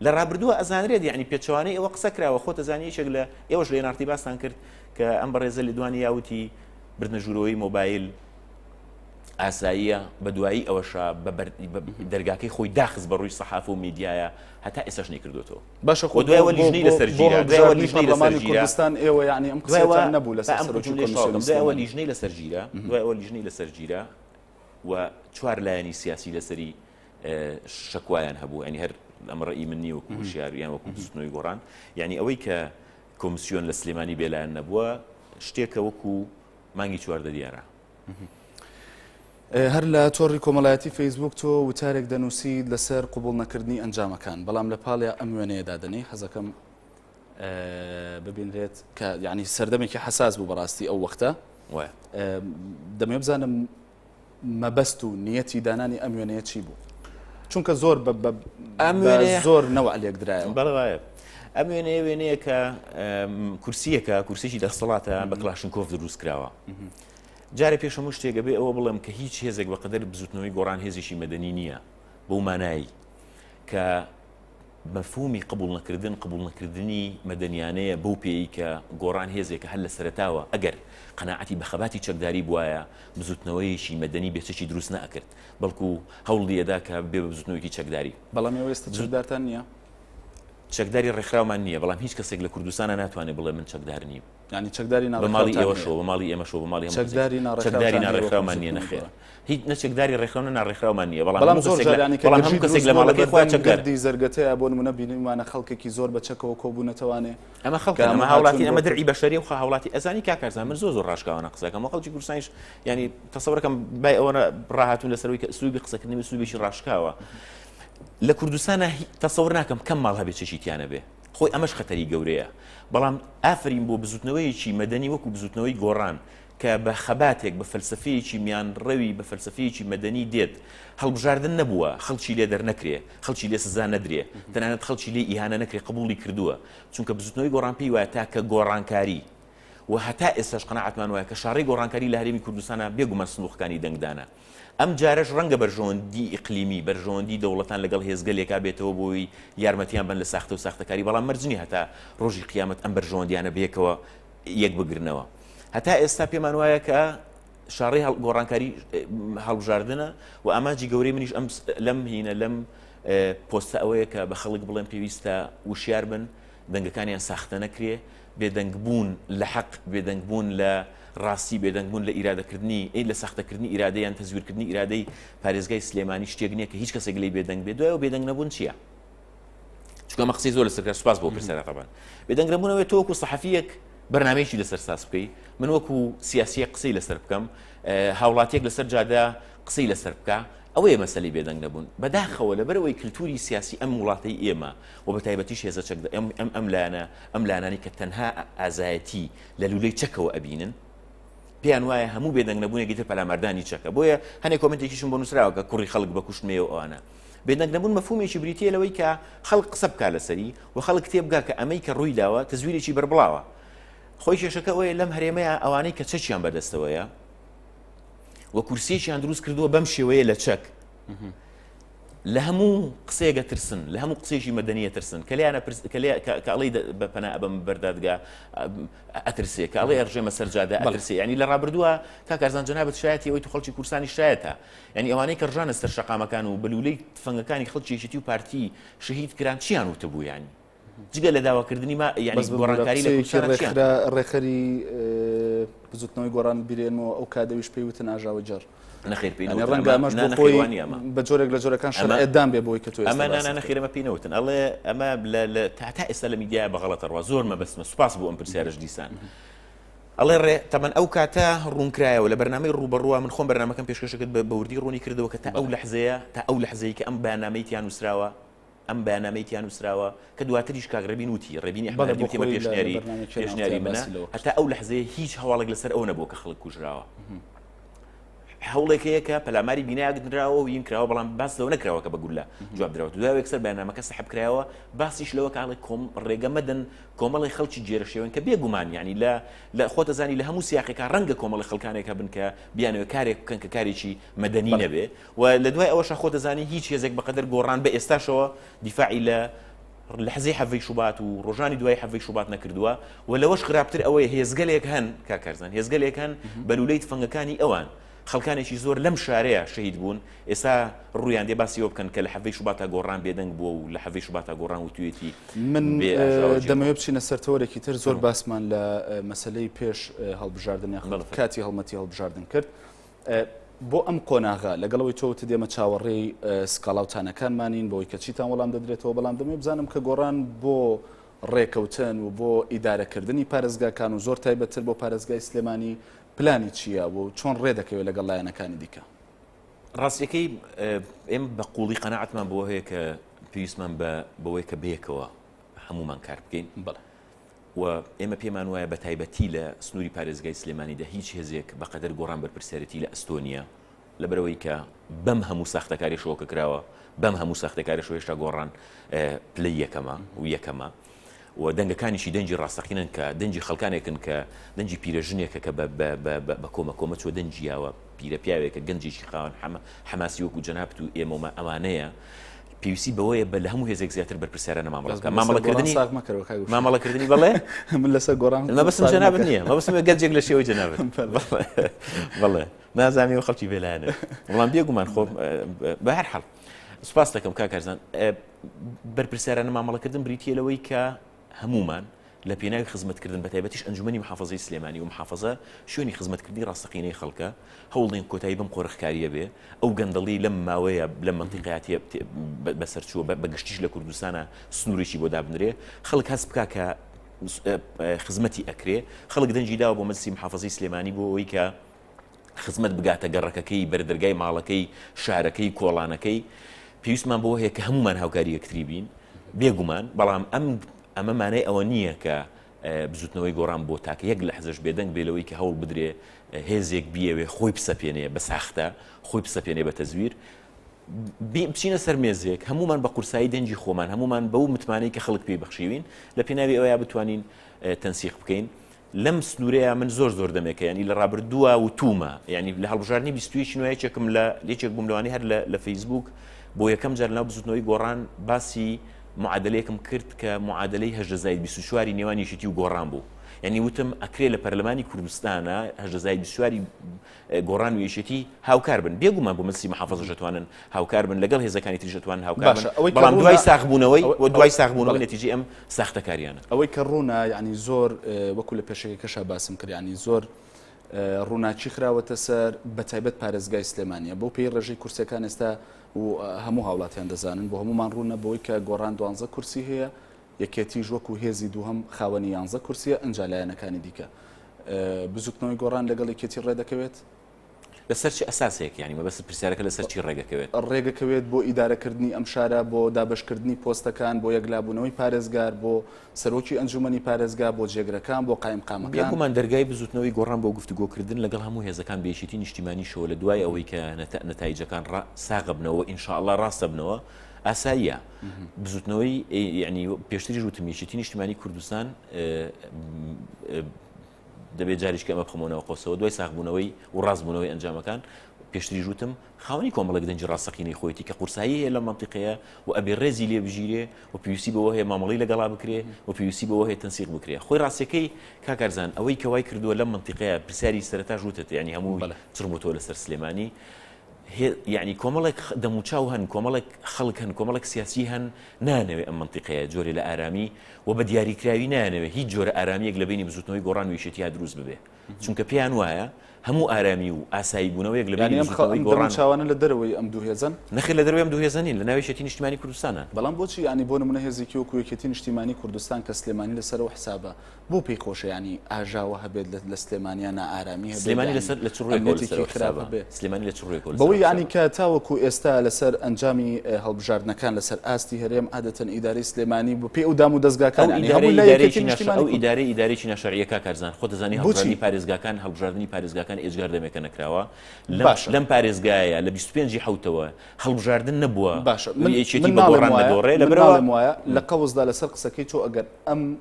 لە ڕابردووە ئەزانرێت یعنی پێچوانەی ئەوە قسە کراوە خۆ دەزانانی یەکێک لە ئێوەش لە نارتی باستان کرد کە ئەم بەڕێزە لە دوانی یاوتی بردنە ژوورەوەی مۆبایل ئاساییە بە دوایی ئەوەشە دەرگاکەی خۆی داخست بە ڕووی سەحاف و میدیایە هەتا ئێساش نەکردوێتەوە باشە خۆ دوایەوە لیژنەی لەسەر جیرە دوایەوە لیژنەی لەسەر جیرە کوردستان ئێوە یعنی ئەم قسەیان نەبوو لەسەر دوایەوە لیژنەی لەسەر جیرە دوایەوە لیژنەی لەسەر جیرە و چوار لایەنی سیاسی لەسەری شەکوایان هەبوو ینی هەر ئەمە ڕێی من نیە وەکو شیاریان وەکو بزوتنەوەی گۆڕان یعنی ئەوەی کە کۆمسیۆن لە سلێمانی بێلایەن نەبووە شتێکە وەکو مانگی چواردە دیارە هەر لە تۆڕی کۆمەڵایەتی فەیسبوک تۆ وتارێک دەنووسید لەسەر قوبوڵ نەکردنی ئەنجامەکان بەڵام لە پاڵیا ئەم وێنەیەدا دەنێ حەزەکەم ببینرێت کە یعنی سەردەمێکی حەساس بوو بەڕاستی ئەو وەختە دەمێ بزانم مەبەست و نیەتی دانانی ئەم وێنەیە چی بوو چونکە زۆر زۆر نەوە لێک درایەوە بەڵێ ئەم وێنەیە وێنەیە کە کورسیەکە کورسێکی دەسەڵاتە بە کلاشنکۆف دروست کراوە جارێ پێش هەموو شتێکە بێ ئەوە بڵێم کە هیچ هێزێک بەقەدەر بزوتنەوەی گۆڕان هێزێکی مەدەنی نییە بەو مانایی کە مەفهومی قبول نەکردنی مەدەنیانەیە بەو پێی کە گۆڕان هێزێکە هەر لە سەرتاوە ئەگەر قەناعەتی بەخەباتی چەکداری بواە بزوتنەوەیشی مەدەنی بێچەکی دروست نەکرد بەڵکو هەوڵی ئەدا کە بێ بە بزوتنەوەیکی چەکداری بەڵام ئێستا چەکدارتان نییە چەکداری ڕێکخراومان نییە بەڵام هیچ کەسێک لە کوردستانە ناتوانێت بڵێ من چەکدار نیم ینی چەکداری بە ماڵی ئێوەشەوە بە ماڵی ئێمەشەوە بە ماڵی چەکداری ناڕێکخراومان نییە نەخێر هیچ نەچەکداری ڕێکخراونە ناڕێکخراومان نییە بەڵام هەموو کەسێک لە ماڵەکەی خۆیان چەکداری زەرگەتەیە بۆ نمونە بینیمانە خەڵکێکی زۆر بە چەکەوە کۆبوونەتەوانێ ئەمە خەڵک ئەمە هاوڵاتی ئەمە دەرعی بەشەری و هاوڵاتی ئەزانی کاکارزان من زۆر ڕاشکاوانە قسەکەم وە خەڵکی کوردستانیش ینی تەسەوڕەکەم بای ئەوە ڕاهاتوون لەسەرەوەی کە ئوسلوبی قسەکردنی ئوسلوبێکی ڕاشکاوە لە کوردستانە تەسەوڕ ناکەم کەم ماڵ هەبێت چەشی تیانە بێ خۆی ئەمەش خەتەری گەورەیە بەڵام ئافرین بۆ بزوتنەوەیکی مەدەنی وەکو بزوتنەوەی گۆڕان کە بە خەباتێک بە فەلسفەیەکی میان ڕەوی بە فەلسفەیەکی مەدەنی دێت هەڵبژاردن نەبووە خەڵکی لێ دەرنەکرێ خەڵکی لێ سزا نەدرێ تەنانەت خەڵکی لێ ئیهانە نەکرێ قبوڵی کردووە چونکە بزوتنەوەی گۆڕان پێی وایە تاکە گۆڕانکاری و هەتا ئێستاش قەناعەتمان وایە کە شاڕی گۆڕانکاری لە هەرێمی کوردستانە بێگومان سندوقەکانی دەنگدانە ئەم جارش ڕەنگە بەرژەوەندی ئیقلیمی بەرژەوەندی دەوڵەتان لەگەڵ هێزگەلێکا بێتەوە بۆی یارمەتیان بن لە ساختە و ساختەکاری بەڵام مەرجنی هەتا ڕۆژی قیامەت ئەم بەرژەوەندیانە بەیەکەوە یەک بگرنەوە هەتا ئێستا پێمان وایە کە شاڕی گۆڕانکاری هەڵبژاردنە و ئاماجی گەورەی منیش ئەم لەم هینە لەم پۆستە ئەوەیە کە بە خەڵک بڵێن پێویستە وشیار بن دەنگەکانیان ساختە نەکرێ بێدەنگبوون لە حەق بێدەنگبوون لە ڕاستی بێدەنگبوون لە ئیرادەکردنی لە ساختەکردنی ئیرادەیان تەزویرکردنی ئیرادەی پارێزگای سلێمانی شتێک نییە کە هیچ کەسێک لێی بێدەنگ بێت دوایەوە بێدەنگ نەبوون چییە؟ چونکە ئەمە قسەی زۆر لەسەر سوپاس بۆ پرسیارە طبعاً بێدەنگ نەبوونەوەی تۆ وەکو سەحەفیەک بەرنامەیەکی لەسەر ساز بکەی من وەکو سیاسیە قسەی لەسەر بکەم هاوڵاتیەک لەسەر جادا قسەی لەسەر بکە ئەوەیە مەسەلەی بێدەنگ نەبوون بەداخەوە لەبەرەوەی کللتوری سیاسی ئەم وڵاتەی ئێمە و بە تایبەتیش هێزە چەک ئەم لایەنانی کە تەنها ئازایەتی لە لولەی چەکەوە ئەبینن پێیان وایە هەموو بێدەنگ نەبوونێکی تر پەلامەردانی چەکە بۆیە هەنێک کۆمنتێکیشم بۆ نووسراوە کە کوڕی خەڵک بە کوشتمێ و ئەوانە بێدەنگ نەبوون مەفهومێکی بریتیە لەوەی کە خەڵک قسە بکا لەسەری و خەڵک تێبگا کە ئەمەی کە ڕووی داوە تەزویرێکی بەربڵاوە خۆی کێشەکە ئەوەیە لەم هەرێمەیە ئەوانەی کە چەکیان بەدەستەوەیە و کورسیەکیان دروست کردووە بەم شێوەیە لە چەک لە هەموو قسەیەگە ترسن لە هەموو قسێکی مەدەنیە ترسن کەڵی بە پەنا بەم بەردادگا ئەترسێ کاڵی ئەڕژێمە سەرجادە ئەترسێ ینی لە ڕابردووە کاکارزان جەنابەت شایەتی ئەوەی تو خەڵکی کورسانی شایەتە ینی ئەوانەی کە ڕژانە سەر شەقامەکان و بەلولەی تفەنگەکانی خەڵکیێکی و پارتی شەهید کران چیان وتبوو ینی جگە لە داواکردنی ما ینی گۆڕانکاری لە ڕێخەری بزوتنەوەی گۆڕان بیرێنەوە ئەو کادەویش پێیوتن ئاژاوە جەر نەخێر پێی ڕەنگە ئەمەش بە جۆرێک لە جۆرەکان شەرعێدام بێ بۆی کە تۆ ئەمە نەخێرەمە پێینەوتن ئەڵێ ئەمە تا ئێستا لە میدیای بەغەڵەتەڕوا زۆر مەبەستمە سوپاس بۆ ئەم پرسیارەش دیسان ئەڵێ ڕێ تەمەەن ئەو کاتە ڕوونکرایەوە لە بەرنامەی ڕوبەڕوە من خۆم بەرنامەکەم پێشکەشەکەت بە وردی ڕوونی کردەوە کە تا ئەو لەحزەیە کە ئەم بەیانامەیتیان نووسراوە ئەم بەیانامەیتیان نووسراوە کە دواتریش کاگڕەبین وتی ڕێبینی ئەحمەدی وتیمە پێشنیاری منە هەتا ئەو لەحزەیە هیچ هەواڵێک لەسەر ئەو نەبووە کە خەڵک کوژراوە هەوڵێکەیە کە پەلاماری بینایەکراوە و یینکراوە بەڵام باس لەوە نەکراوە کە بەگولا جواب درراوە دوای یەکسەر بەنامەکە سەحبکرایەوە باسیش لەوە کاڵی ڕێگە مەدەن کۆمەڵی خەڵکی جێرەشێوەن کە بێگومان ینی لە خۆتەزانی لە هەموو سیاقێکا ڕەنگە کۆمەڵی خەڵکانێکە بن کە بیانەوە کارێک بکەن کە کارێکی مەدەنی نەبێ و لە دوای ئەوەش خۆتەزانی هیچ هێزێک بەقەدر گۆڕان بە ئێستاشەوە دیفاعی لە حەزەی حەڤەی شوبات و ڕۆژانی دوای حەڤەی شوبات نەکردووە و لەوەش خراپتر ئەوەیە هێزگەلێک هەن کاکارزان هێزگەلێک هەن بەلولەی تفەنگەکانی ئەوان خەڵکانێکی زۆر لەم شارەیە شەهید بوون ئێستا ڕویان دێ باسیەوە بکەن کە لە حەڤەی شوباتە گۆڕان بێدەنگ بووە و لە حەڤەی شوباتە گۆڕان و توێتی من دەمەوێت بچینە سەرتەوەرێکی تر زۆر باسمان لە مەسلەی پێش هەڵبژاردن کاتی هەڵمەتی هەڵبژاردن کرد بۆ ئەم قۆناغا لەگەڵەوەی تۆوت دێمە چاوەڕێی سکاڵاوتانەکانمانین بۆی کە چیتان وەڵام دەدرێتەوە بەڵام دەمێ بزانم کە گۆڕان بۆ ڕێکەوتن و بۆ ئیدارەکردنی پارێزگاکان و زۆر تایبەتتر بۆ پارێزگای سلێمانی پلانی چییە و چۆن ڕێدەکەوێت لەگەڵ لایەنەکانی دیکە ڕاستیەکەی ئێمە بە قوڵی قەنەعەتمان بۆ هەیە کە پێویستمان بەوەی کە بەیەکەوە هەمومان کار بکەین بەڵێ و ئێمە پێمان وایە بە تایبەتی لە سنووری پارێزگای سلێمانیدا هیچ هێزێک بەقەدەر گۆڕان بەرپرسیارەتی لە ئەستۆنیا لەبەرەوەی کە بەم هەموو ساختەکاری شۆکە کراوە بەم هەموو ساختەکاری شۆ هێشتا گۆڕان پلەی یەکەمە و یەکەمە و دەنگەکانیشی دەنجی ڕاستەقینن کە دەنجی خەڵکانێکن کە دەنجی پیرەژنێکە کە بە کۆمە چوە دەنجیاوە پیرە پیاوێکە گەنجێکی خاوەن حەماسی وەکو جەنابەت و ئێمە ئەوانەیە پێویستی بەوەیە بە لە هەموو هێزێک زیاتر بەرپرسیارانە مامەڵەکردنی بەڵێ من لەسەر گۆڕان مەبەستم جەنابەت نییە مەبەستم گەنجێک لە شێوەی جەنابەت بەڵێ نازانیەوە خەڵکی بێلایەنە بەڵام بێگومان خۆ بە هەر حەڵ سوپاس دەکەم کاکارزان بەرپرسیارانە مامەڵەکردن بریتیە لەوەی کە هەمومان لە پێناوی خزمەتکردن بە تایبەتیش ئەنجومەنی محافەزەی سلێمانی و محافەزە شوێنی خزمەتکردنی ڕاستەقینەی خەڵکە هەوڵدەین کۆتایی بم قۆرەخکاریە بێ ئەو گەندەڵی لەم ماوەیە لە منتیقاتی بەسەرچووە بەگشتیش لە کوردستانە سنوورێکی بۆ دابنرێ خەڵک هەست بکا کە خزمەتی ئەکرێ خەڵک دەنجی داوە بۆ مەجلیسی محافەزەی سلێمانی بۆ ئەوەی کە خزمەت بگاتە گەڕەکەکەی بەردەرگای ماڵەکەی شارەکەی کۆڵانەکەی پێویستمان بۆ هەیە کە هەمومان هاوکاری یەکتری بین بێگومان بەڵام ئەمە مانای ئەوە نییە کە بزوتنەوەی گۆڕان بۆ تاکە یەک لە حەزش بێدەنگ بێلەوەی کە هەوڵ بدرێ هێزێک بیەوێ خۆی بسەپێنێ بە ساختە خۆی بسەپێنێ بە تەزویر بچینە سەر مێزێک هەمومان بە قورسایی دەنجی خۆمان هەمومان بەو متمانەی کە خەڵک پێی بەخشیوین لە پێناوی ئەوەیە بتوانین تەنسیق بکەین لەم سنوورەیە من زۆر دەمێکە ینی لە ڕابردووە و تومە ینی لە هەڵبژاردننی 22 نوێیەکێکم لە لێچێک بووم لەوانی هەر لە فەیسبوک بۆ یەکەم جار لەناو بزوتنەوەی گۆڕان باسی معادلەیەکم کرد کە معادلەی 24 نێوانی یەکێتی و گۆڕان بوو یعنی وتم ئەکرێ لە پەرلەمانی کوردستانە 24 گۆڕان و یەکێتی هاوکار بن بێگومان بۆ مەجلیسی محافەزە دەتوانن هاوکار بن لەگەڵ هێزەکانی تریش دەتوانن هاوکار بن بەڵام دوای ساغبوونەوەی نەتیجەی ئەم ساختەکاریانە ئەوەی کە ڕوونا یعنی زۆر وەکو لە پێشەکەشا باسم کرد ینی زۆر ڕووناچی خراوەتە سەر بەتایبەت پارێزگای سلێمانیە بۆ پێی ڕێژەی کورسەکان ئێستا و هەموو هاوڵاتیان دەزانن بۆ هەمومان ڕوونە بۆی کە گۆڕان 12 کورسی هەیە یەکێتی ژوەک و هێزی دووهەم خاوەنی 11 کورسیە ئەنجالایەنەکانی دیکە بزوتنەوەی گۆڕان لەگەڵ یەکێتی ڕێدەکەوێت لەسەر چی ئەساسێک ینی مەبەست پرسیارەکە لەسەر چی ڕێگەکەوێت بۆ ئیدارەکردنی ئەم شارە بۆ دابشکردنی پۆستەکان بۆ یەکلابوونەوەی پارێزگار بۆ سەرۆکی ئەنجومەنی پارێزگا بۆ جێگرەکان بۆ قایمقامەکان بێگومان دەرگای بزوتنەوەی گۆڕان بۆ گفتوگۆکردن لەگەڵ هەموو هێزەکان بێشتی نیشتیمانی شەوە لە دوای ئەوەی کە نەتایجەکان ساغە بنەوە ئینشاءالله ڕاستە بنەوە ئاساییە بزوتنەوەی یعنی پێشتری ژوتم یەکێتی نیشتیمانی کوردستان دەبێت جاریشکە ئەمە بخەمەوەنەوە قۆسەوە دوای ساغبوونەوەی و ڕاستبوونەوەی ئەنجامەکان پێشتری ژوتم خاوەنی کۆمەڵێک دەنجی ڕاستەقینەی خۆیەتی کە قورسایی هەیە لە منتیقەیە و ئەبێ ڕێزی لێ بژیرێ و پێویستی بەوە هەیە مامەڵەی لەگەڵا بکرێ و پێویستی بەوە هەیە تەنسیق بکرێ خۆی ڕاستیەکەی کاکارزان ئەوەی کەوای کردووە لەم منتیقەیە پرسیاری سەرەتا ژوتت ینی هەموو چڕبووتەوە لەسەر سلێمانی یعنی کۆمەڵێک دەموچاو هەن کۆمەڵێک خەڵک هەن کۆمەڵێک سیاسی هەن نانەوێ ئەم منتیقەیە جۆرێ لە ئارامی و بە دیاریکراوی نانەوێ هیچ جۆرە ئارامیەک لە بینی بزوتنەوەی گۆڕان و یەکێتییا دروست ببێ چونکە پێیان وایە هەموو ئارامی و ئاسایی بوونەوەیەک لە بینی بزوتنەوەی گۆڕان چاوانە لە دەرەوەی ئەم دوو هێزن نەخێر لە دەرەوەی ئەم دوو هێزنین لە ناوی یەکێتی نیشتیمانی کوردستانە بەڵام بۆچی ینی بۆ نمونە هێزێکی وەکو یەکێتی نیشتیمانی کوردستان کە سلێمانی لەسەرەوە حسابە بۆ پێی خۆشە ینی ئاژاوە هەبێت لە سلێمانیانە ئارامی هەبێت سلێمانی لەسەر لە چڕێک سلێمانی لە چڕێک بەوەی ینی کە تاوەکو ئێستا لەسەر ئەنجامی هەڵبژاردنەکان لەسەر ئاستی هەرێم عادەتەن ئیدارەی سلێمانی بۆ پێ و دام و دەستگاکان ئیدارەی ناشەریەکە کارزان خۆ دەزانی هەڵبژاردننی پارێزگاکان کوردستان ئێجگار دەمێکە نەکراوە باشە. لەم پارێزگایە لە 25 حوتەوە هەڵبژاردن نەبووە باشە یەکێتی بە گۆڕان نەدۆڕێ لەبەرەوە وایە لە قەوزدا لەسەر قسەکەی تۆ ئەگەر ئەم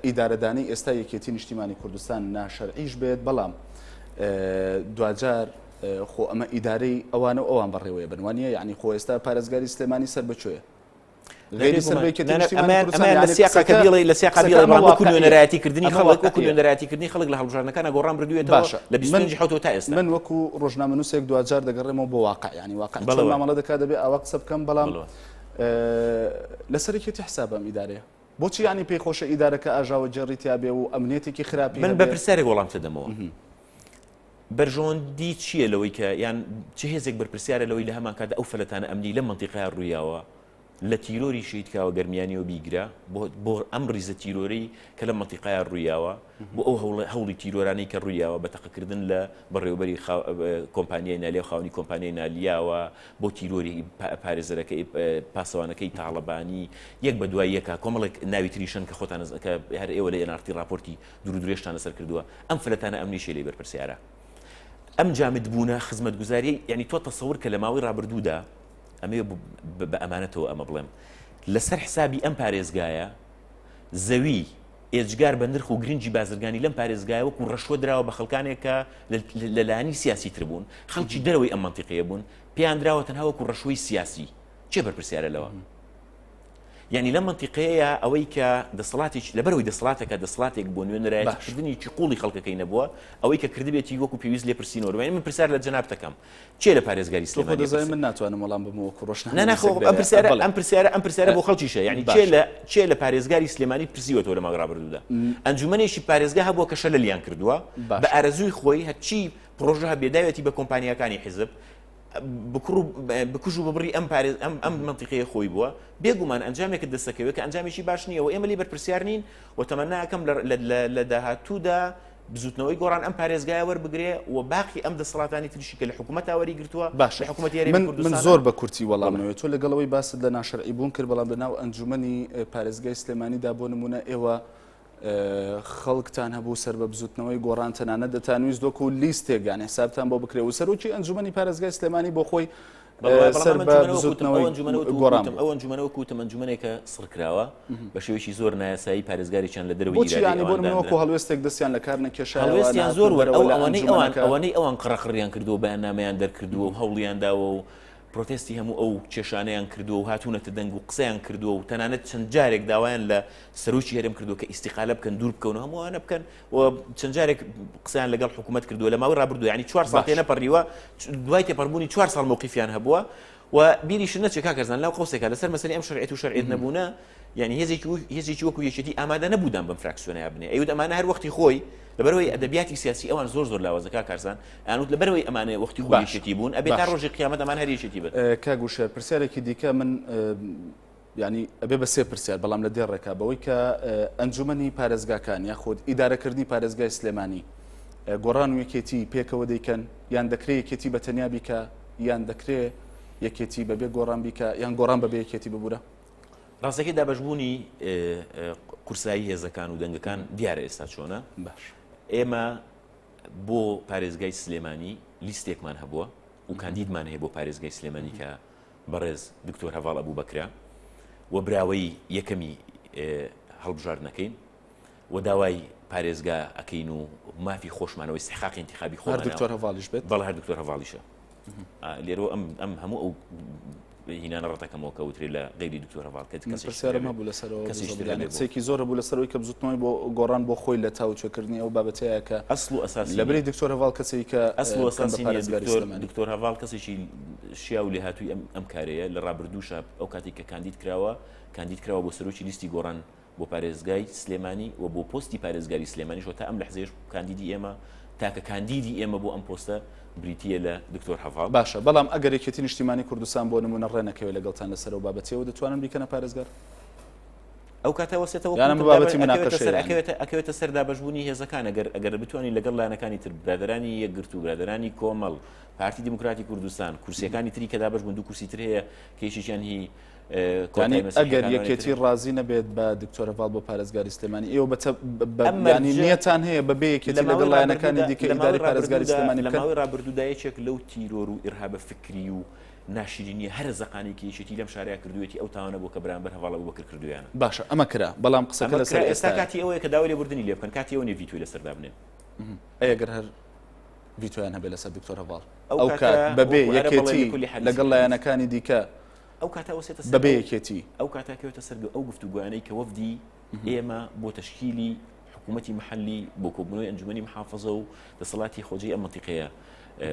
ئیدارەدانی ئێستا یەکێتی نیشتیمانی کوردستان ناشەرعیش بێت بەڵام دوجار خۆ ئەمە ئیدارەی ئەوانە ئەوان بەڕێوەیە بنوانیە یعنی خۆ ئێستا پارێزگاری سلێمانی سەر بەچۆیە لە سیاقی نوێنەرایەتیکردنی خەڵک وەکو نوێنەرایەتیکردنی خەڵک لە هەڵبژاردنەکانە گۆڕان بردوێتەوە لە 25 حوتەوە تا ئێستا من وەکو ڕۆژنامەنووسێک دوجار دەگەڕێمەوە بۆ واقع ینی واقع مامەڵە دەکات دەبێت ئەوە قسە بکەم بەڵام لەسەرێکی حساب ئەم ئیدارەیە بۆچی ینی پێی خۆشە ئیدارەکە ئاژاوە جێڕیتیا بێ و ئەمنێتێکی خراپی من بە پرسیارێک وەڵام تدەمەوە بەرژۆندی چییە لەوەی کە یان چه هێزێک بەرپرسیارە لەوەی لە هەمان کاتدا ئەو فەلەتانە ئەمنی لە منتیقای ڕوویاوە لە تیرۆری شیدکاوە گەرمیانیەوە بیگرا بۆ ئەم ڕیزە تیرۆرەی کە لە منتیقای ڕوویاوە بۆ ئەو هەوڵی تیرۆرانەی کە ڕوویاوە بە تەقەکردن لە بەڕێوەبەری کۆمپانیای نالیا و خاوەنی کۆمپانیای نالیاوە بۆ تیرۆری پارێزەرەکەی پاسەوانەکەی تاڵەبانی یەک بە دوای یەکە کۆمەڵێک ناوی تریشن کە خۆتان کە هەر ئێوە لە ئێنارتی راپۆرتی دوورودرێژتان لەسەر کردووە ئەم فلەتانە ئەمنی شێ لێ بەرپرسیارە ئەم جامدبوونە خزمەتگوزاری یعنی تۆ تەسەور کە لە ماوەی ڕابردوودا ئەمێ بە ئەمانەتەوە ئەمە بڵێم لەسەر حسابی ئەم پارێزگایە زەوی ئێجگار بە نرخ و گرنگی بازرگانی لەم پارێزگایە وەکو ڕەشوە درراوە بە خەڵکانێک کە لەلایانی سیاسی تر بوون خەڵکی دەرەوەی ئەم منتیقەیە بوون پێیان درراوە تەنها وەکو ڕەشوەی سیاسی چێ بەرپرسیارە لەوە یعنی لەم منتیقەیە ئەوەی کە دەسەڵاتێک لەبەرەوەی دەسەڵاتەکە دەسەڵاتێک بۆ نوێنەرایەتیکردنی چی قوڵی خەڵکەکەی نەبووە ئەوەی کە کردبێتی وەکو پێویست لێ پرسیینەوە من پرسیار لە جەناب دەکەم چێ لە پارێزگاری سلێمانی من ناتوانم وەڵام بم وەکو ڕۆژنامە ئەم پرسیارە بۆ خەڵکیشە یعنی چێ لە پارێزگاری سلێمانی پرسیوەتەوە لە ماگڕا بردوودا ئەنجومەنێکی پارێزگا هەبووە کە شە لە لیان کردووە بە ئارەزووی خۆی هەرچی پرۆژە بێداوێتی بە کۆمپانیەکانی حیزب بکوژ و ببڕی ئەم منتیقەیە خۆی بووە بێگومان ئەنجامێکت دەستەکەوێت کە ئەنجامێکی باش نییە و ئێمە لێ بەرپرسیار نین و تەمەناکەم لە داهاتوودا بزوتنەوەی گۆڕان ئەم پارێزگایە وەربگرێ و باقی ئەم دەسەڵاتانی تریشی کە لە حکوومەت ئاوەری گرتووە باش حکوومەت من زۆر بە کورتی وەڵامەوە تۆ لەگەڵەوەی باست لە ناشەرعی بوون کرد بەڵام لەناو ئەنجومەنی پارێزگای سلێمانیدا بۆ نمونە ئێوە خەڵکتان هەبوو سەر بە بزوتنەوەی گۆڕان تەنانە دەتانویست دۆکو و لیستێک یانێ حسابتان بۆ بکرێ و سەرۆکی ئەنجومەنی پارێزگای سلێمانی بۆ خۆی سەر بە بزوتنەوەی گۆڕان ئەو ئەنجومەنەوە کوتم ئەنجومەنێکە سڕکراوە بە شێوەیەکی زۆر نایاسایی پارێزگاریان لە دەروی بۆچی ینی بۆ منەوەکو هەڵوێستێک دەستیان لە کار نەکێشا هەڵوێستیان زۆر وەرە ئەوانەی ئەوان قڕەقڕیان کردو و بەیاننامەیان دەرکردووە و هەوڵیانداوە و پرۆتستی هەموو ئەو کێشانەیان کردووە و هاتوونەتە دەنگ و قسەیان کردووە و تەنانەت چەند جارێک داوایان لە سەرۆکی هەرێم کردو کە ئیستیقالە بکەن دوور بکەونەوە هەمووانە بکەن و چەند جارێک قسەیان لەگەڵ حکوومەت کردووە لە ماوەی ڕابردووە یعنی 4 ساڵ نەپەڕیوە دوای تێپەڕبوونی 4 ساڵ موقیفیان هەبووە و بیریشن نەچێت کاکەزان لەو قەوسێکە لەسەر مەسەلەی ئەم شەرعیەت و شەرعیەت نەبوونە یعنی هێزێکی وەکو یەکێتی ئامادە نەبوودان بەم فراکسیۆنەیە بنێ ئەوت ئەمانە هەر وەختی خۆی لەبەرەوەی ئەدەبیاتی سیاسی ئەوان زۆر لاوازەکە کارزان ئەنوت لەبەرەوەی ئەمانە وەختی خۆی یەکێتی بوون ئەبێت تا ڕۆژی قیامەت ئەمان هەر یەکێتی بن کاگوشە پرسیارێکی دیکە من ینی ئەبێ بە سێ پرسیار بەڵام لە دێڕێکا بەوەی کە ئەنجومەنی پارێزگاکان یاخود ئیدارەکردنی پارێزگای سلێمانی گۆڕان و یەکێتی پێکەوە دەیکەن یان دەکرێت یەکێتی بە تەنیا بیکە یان دەکرێت یەکێتی بەبێ گۆڕان بیکە یان گۆڕان بەبێ یەکێتی ببوورە ڕاستەکەی دابەشبوونی کورسایی هێزەکان و دەنگەکان دیارە ئێستا چۆنە باش ئێمە بۆ پارێزگای سلێمانی لیستێکمان هەبووە و کاندیدمان هەیە بۆ پارێزگای سلێمانی کە بەڕێز دکتۆر هەڤاڵ ئەبوو بەکرا و براوەی یەکەمی هەڵبژاردنەکەین و داوای پارێزگا ئەکەین و مافی خۆشمانەوەی استحقاقی انتخابی خۆمان دکتۆر هەڤاڵیش بێت بەڵێ هەر دکتۆر هەڤاڵیشە لێرەوە ئەم هەموو ئەو هینانە ڕەتەکەمەوە کەوتری لە غیری دکتۆر هەڤاڵ پرسیارەمە بوو لەسەرەوە سێکی زۆر بوو لەسەرەوەی کە بزوتنەوەی بۆ گۆڕان بۆ خۆی لە تاوچێکردنی ئەو بابەتەیە کە ئەسڵ و ئەساسی لەبەری دکتۆر هەڤاڵ کەسێکی کە ئەسڵ و ئەساسی دکتۆر هەڤاڵ کەسێکی شیا و لێهاتووی ئەم کارەیە لە ڕابردووشە ئەو کاتی کە کاندید کراوە بۆ سەرۆکی لیستی گۆڕان بۆ پارێزگای سلێمانی و بۆ پۆستی پارێزگاری سلێمانی شۆ تا ئەم لەحزێش کاندیدی ئێمە تاکە کاندیدی ئێمە بۆ ئەم پۆستە بریتیە لە دکتۆر هەڤاڵ باشە بەڵام ئەگەر یەکێتی نیشتیمانی کوردستان بۆ نمونە ڕێنەکەوێت لەگەڵتان لەسەر و بابەتەوە دەتوانن بیکەنە پارێزگار ئەو کاتەوەسێتەوە ئەکەوێتە سەر دابەشبوونی هێزەکان ئەگەر بتوانین لەگەڵ لایەنەکانی تر برادرانی یەکگرت و برادرانی کۆمەڵ پارتی دیموکراتی کوردستان کورسیەکانی تری کە دابەشبوون دوو کورسی تر هەیە کێشیان هی يعني ئەگەر یەکێتی ڕازی نەبێت بە دکتۆرە ڤاڵ بۆ پارێزگاری سلێمانی ئێوە ینی نیەتان هەیە بەبێ یەکێتی لەگەڵ لایەنەکانی دیکە ئیداری پارێزگاری سلێمانی لە ماوەی ڕابردوودا یەکێک لەو تیرۆر و ئیرهابە فکری و ناشرینیە هەر زەقانێکی یەکێتی لەم شارەیە کردوێتی ئەو تاوانە بۆ کە بەرامبەر هەواڵە بووبەکر کردویانە. باشە ئەمە کرا بەڵام قسەکە لەسەر ئێستا کاتی ئەوەیە کە داوای لێبوردنی لێ بکەن کاتی ئەوە نیە ڤیتۆی لەسەردا بنێن. ئەگەر هەر ڤیتۆیان هەبێت لەسەر دکتۆرە ڤاڵ ئەو کات بەبێ یەکێتی لەگەڵ لایەنەکانی دیکە ئەو کاتە وەسێتە بەبێ یەکێتی ئەو کاتاکەوێتە سەر ئەو گفتوگویانەی کە وەفدی ئێمە بۆ تەشکیلی حکوومەتی محلی بۆ کۆبنەوەی ئەنجومەنی محافظە و دەسەڵاتی خۆجی ئەم منتیقەیە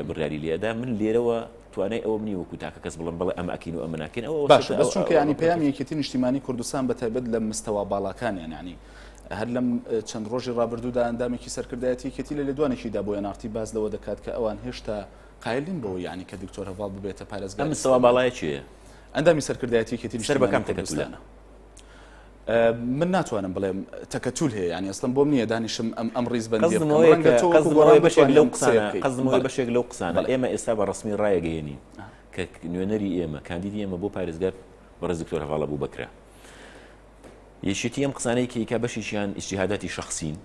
بڕیاری لێدا من لێرەوە توانای ئەوە منی وەکو تاکە کەس بڵم بڵێ ئەمە ئەکەین و ئەمە ناکەین ئەوە باشە بەس چونکە ینی پەیامی یەکێتی نیشتیمانی کوردستان بەتایبەت لە مستەوا باڵاکانیان ینی هەر لەم چەند ڕۆژی ڕابردوودا ئەندامێکی سەرکردایەتی یەکێتی لە لێدوانێکیدا بۆ نارتی باز لەوە دەکات کە ئەوان هێشتا قایلین بەوە ینی کە دکتۆرە ڤاڵ ببێتە پارێزگای ئەم مستەوا باڵایە چییە؟ ئەندامی سەرکردایەتی یەکێتی سەر بەکەم تەکەتولانە من ناتوانم بڵێم تەکەتول هەیە ینی ئەسڵم بۆم نییە دانیشم ئەم ڕیزبەندی قەزمەوەی بەشێک لەو قسانە ئێمە ئێستا بە ڕسمی ڕایەگەیەنین کە نوێنەری ئێمە کاندیدی ئێمە بۆ پارێزگار بەڕێز دکتۆر هەڤاڵ بوو بەکرا یەشێتی ئەم قسانەی کە بەشێکیان ئیجتیهاداتی شەخسین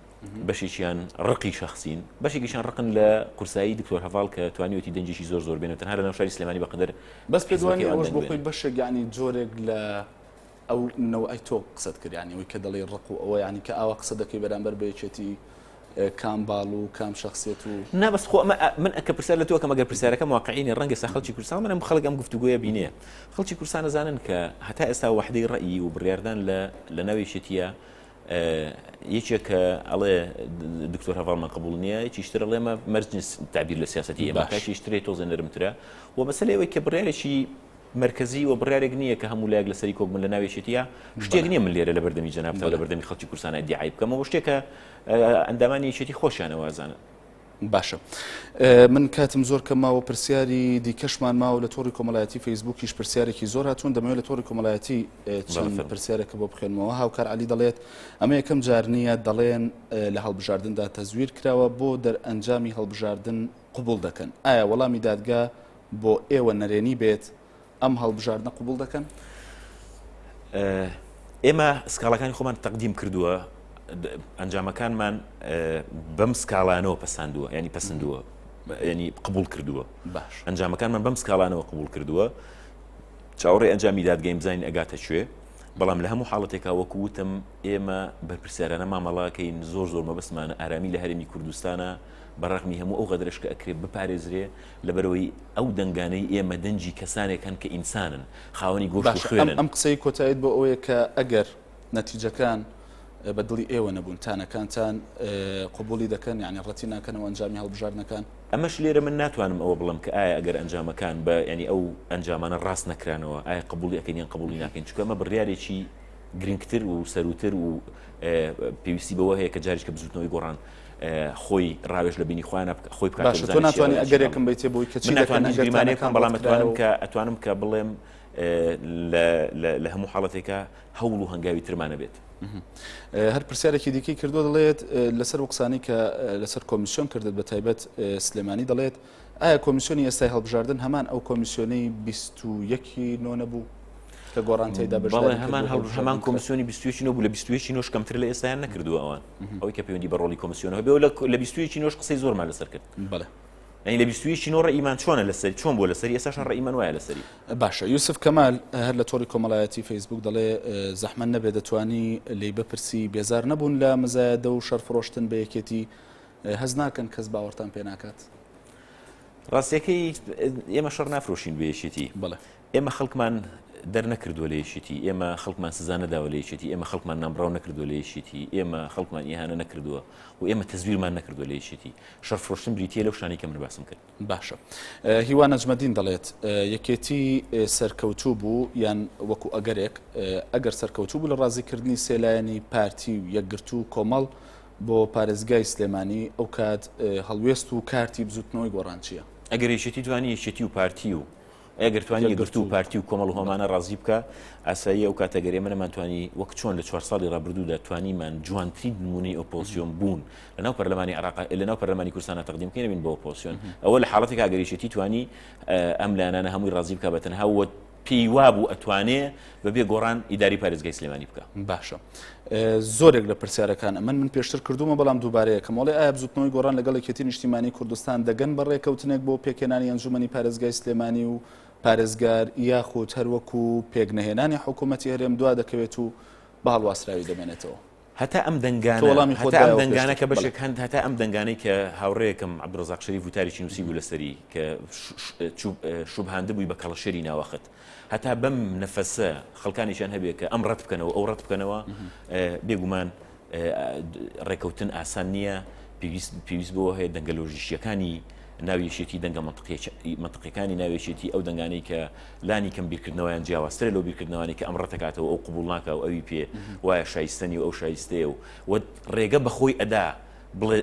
بەشێکیان ڕقی شەخسین بەشێکیشان ڕقن لە قورسایی دکتۆر هەڤاڵ کە توانیوەتی دەنجێکی زۆر بێنێت تەنها لە ناو شاری سلێمانی بەقدر بەس پێدوانی ئەوەش بۆ خۆی بەشێک ینی جۆرێک لە ئەو نەوەی تۆ قسەت کرد ینی ئەوەی کە دەڵێ ڕق و ئەوە ینی کە ئاوا قسە دەکەی بەرامبەر بە یەکێتی کام باڵ و کام شخصیت و نابەست خۆ من ئەکە پرسیار لە تۆ کە مەگەر پرسیارەکە واقعینی ڕەنگە سا خەڵکی کوردستان منم خەڵک ئەم گفتوگویە بینێ خەڵکی کوردستان دەزانن کە هەتا ئێستا وحدەی ڕەئی و بڕیاردان لە ناوی یەکێتیە یەکێک کە ئەڵێ دکتۆر هەڤاڵمان قبوڵ نییە یەکیشتر ئەڵێمە مەرج تعبیر لە سیاسەتی ئێمە کاکیشترێ تۆزە نەرمترە و مەسەلەی ئەوەی کە بڕیارێکی مرکزی و بڕیارێک نییە کە هەموو لایەک لەسەری کۆبوون لە ناوی یەکێتیە شتێک نییە من لێرە لە بەردەمی جەنابتەوە لە بەردەمی خەڵکی کوردستان دیعای بکەمەوە شتێکە ئەندامانی یەکێتی خۆشیانە وازانە. باشە من کاتم زۆر کەماوە پرسیاری دیکەشمان ماوە لە تۆڕی کۆمەڵایەتی فەیسبووکیش پرسیارێکی زۆر هاتوون دەمەوێت لە تۆڕی کۆمەڵایەتی چەند پرسیارێکە بۆ بخێنمەوە هاوکار علی دەڵێت ئەمە یەکەم جار نییە دەڵێن لە هەڵبژاردندا تەزویر کراوە بۆ دەرئەنجامی هەڵبژاردن قبول دەکەن ئایا وەڵامی دادگا بۆ ئێوە نەرێنی بێت ئەم هەڵبژاردنە قبول دەکەن؟ ئێمە سکاڵەکانی خۆمان تەقدیم کردووە ئەنجامەکانمان بەم سکاڵانەوە پەسەندووە ینی پەسەندووە ینی قبول کردووە باش ئەنجامەکانمان بەم سکاڵانەوە قبول کردووە چاوەڕێ ئەنجامی دادگای بزانین ئەگاتە کوێ بەڵام لە هەموو حاڵەتێکا وەکو وتم ئێمە بەرپرسیارانە مامەڵاکەین زۆر مەبەستمانە ئارامی لە هەرێمی کوردستانە بەڕەغمی هەموو ئەو غەدرەش کە ئەکرێت بپارێزرێ لەبەرەوەی ئەو دەنگانەی ئێمە دەنجی کەسانێکن کە ئینسانن خاوەنی گۆشت و خوێنن. ئەم قسەی کۆتاییت بۆ ئەوەیە کە ئەگەر نەتیجەکان بە دڵی ئێوە نەبوون تانەکانتان قبولی دەکەن یعنی ڕەتی ناکەنەوە ئەنجامی هەڵبژاردنەکان. ئەمەش لێرە من ناتوانم ئەوە بڵم کە ئایا ئەگەر ئەنجامەکان بە ینی ئەو ئەنجامانە ڕاست نەکرانەوە ئایا قبولی ئەەکەین یان قبولی ناکەین چونکە ئەمە بڕیارێکی گرنگتر و سەروتر و پێویستی بەوە هەیە کە جاریش کە بزوتنەوەی گۆڕان خۆی ڕاوێژ لە بینی خۆیان خۆی باشە تۆ ناتوانانی ئەگەرێکم بیتێ بۆی کە چی ناتوانێکم بەڵام ئەتوانم کە بڵێم لە هەموو حاڵەتێکە هەوڵ و هەنگاوی ترمانە بێت. هەر پرسیارێکی دیکەی کردو دەڵێت لەسەر وقسانی کە لەسەر کۆمیسیۆن کردت بە تایبەت سلێمانی دەڵێت ئایا کۆمیسیۆنی ئێستای هەڵبژاردن هەمان ئەو کۆمیسیۆنەی 21 نۆ نەبوو کە گۆڕانتەیدا بەڵێ هەمان کۆمیسیۆنی 21 نۆ بوو لە 21 نۆش کەمتر لە ئێستایان نەکردووە ئەوان ئەوەی کە پەیوەندی بە ڕۆڵی کۆمیسیۆنەوە بێ لە 21 نۆش قسەی زۆرمان لەسەر کرد. بەڵێ ئەی لە 21 نۆ ڕئیمان چۆنە لەسەری چۆن بۆ لەسەری ئێستاشان ڕئیمان وایە لەسەری. باشە یوسف کەمال هەر لە تۆڕی کۆمەڵایەتی فەیسبوک دەڵێ زەحمەت نەبێ دەتوانی لێی بپرسی بێزار نەبوون لە مزایەدە و شەرفرۆشتن بە یەکێتی هەز ناکەن کەس باوەڕتان پێ ناکات. ڕاستیەکەی ئێمە شەڕ نافرۆشین بە یەکێتی بەڵێ ئێمە خەڵکمان دەرنەکردووە لە یەکێتی ئێمە خەڵکمان سزا نەداوە لە یەکێتی ئێمە خەڵکمان نامبراو نەکردووە لە یەکێتی ئێمە خەڵکمان ئیهانە نەکردووە و ئێمە تەزویرمان نەکردووە لە یەکێتی شەرفرۆشتن بریتیە لەو شانەی کە من باسم کرد. باشە هیوا نەجمەدین دەڵێت یەکێتی سەرکەوتوو بوو یان وەکو ئەگەرێک ئەگەر سەرکەوتوو بوو لە ڕازیکردنی سێلایەنی پارتی و یەکگرتو و کۆمەڵ بۆ پارێزگای سلێمانی ئەو کات هەڵوێست و کارتی بزوتنەوەی گۆڕانچیە ئەگەر یەکێتی توانی یەکێتی و پارتی و ئەگەر توانی یەکگرتو و پارتی و کۆمەڵ و هۆمانە ڕازی بکە ئاسایی ئەو کاتەگەری منەمانتوانی وەک چۆن لە 4 ساڵی ڕابردوودا توانیمان جوانترین نمونەی ئۆپۆزیۆن بوون لەناو پەرلەمانی عێراق لەناو پەرلەمانی کوردستانە تەقدیم بکەین بین بۆ ئۆپۆزیۆن ئەوە لە حاڵەتێک ئەگەر یەکێتی توانی ئەم لایەنانە هەمووی ڕازی بکە بە تەنها پێی وابوو ئەتوانێ بەبێ گۆڕان ئیداری پارێزگای سلێمانی بکە. باشە زۆرێک لە پرسیارەکان من پێشتر کردومە بەڵام دووبارەیەکەم وڵێ ئایا بزوتنەوەی گۆڕان لەگەڵ یەکێتی نیشتیمانی کوردستان دەگەن بە ڕێکەوتنێک بۆ پێکێنانی ئەنجومەنی پارێزگای سلێمانی و پارێزگار یاخود هەروەکو پێکنەهێنانی حکوومەتی هەرێم دوا دەکەوێت و بە هەڵواسراوی دەمێنێتەوە. هەتا ئەم دەنگانەکە بەشێک هەند هەتا ئەم دەنگانەی کە هاوڕێیەکەم عەبدوڕەزاق شەریف وتارێکی نووسی بوو لەسەری کە شوبهاندە بووی بە کەڵەشێری ناوەخت هەتا بەم نەفەسە خەڵکانیشان هەبێت کە ئەم ڕەت بکەنەوە ئەو ڕەت بکەنەوە بێگومان ڕێکەوتن ئاسان نییە پێویست بۆ هەیە دەنگە لۆژیشتیەکانی ناویشێتی دەنگە منطقیەکانی ناوێشێتی ئەو دەنگانەی کە لانی کەم بیرکردنەوەیان جیاوازترە لەو بیرکردنەوەی کە ئەم ڕەتەکاتەوە ئەو قبول ناکە و ئەوی پێ وایە شایستنی و ئەو شایستەیە و ڕێگە بەخۆی ئەدا بڵێ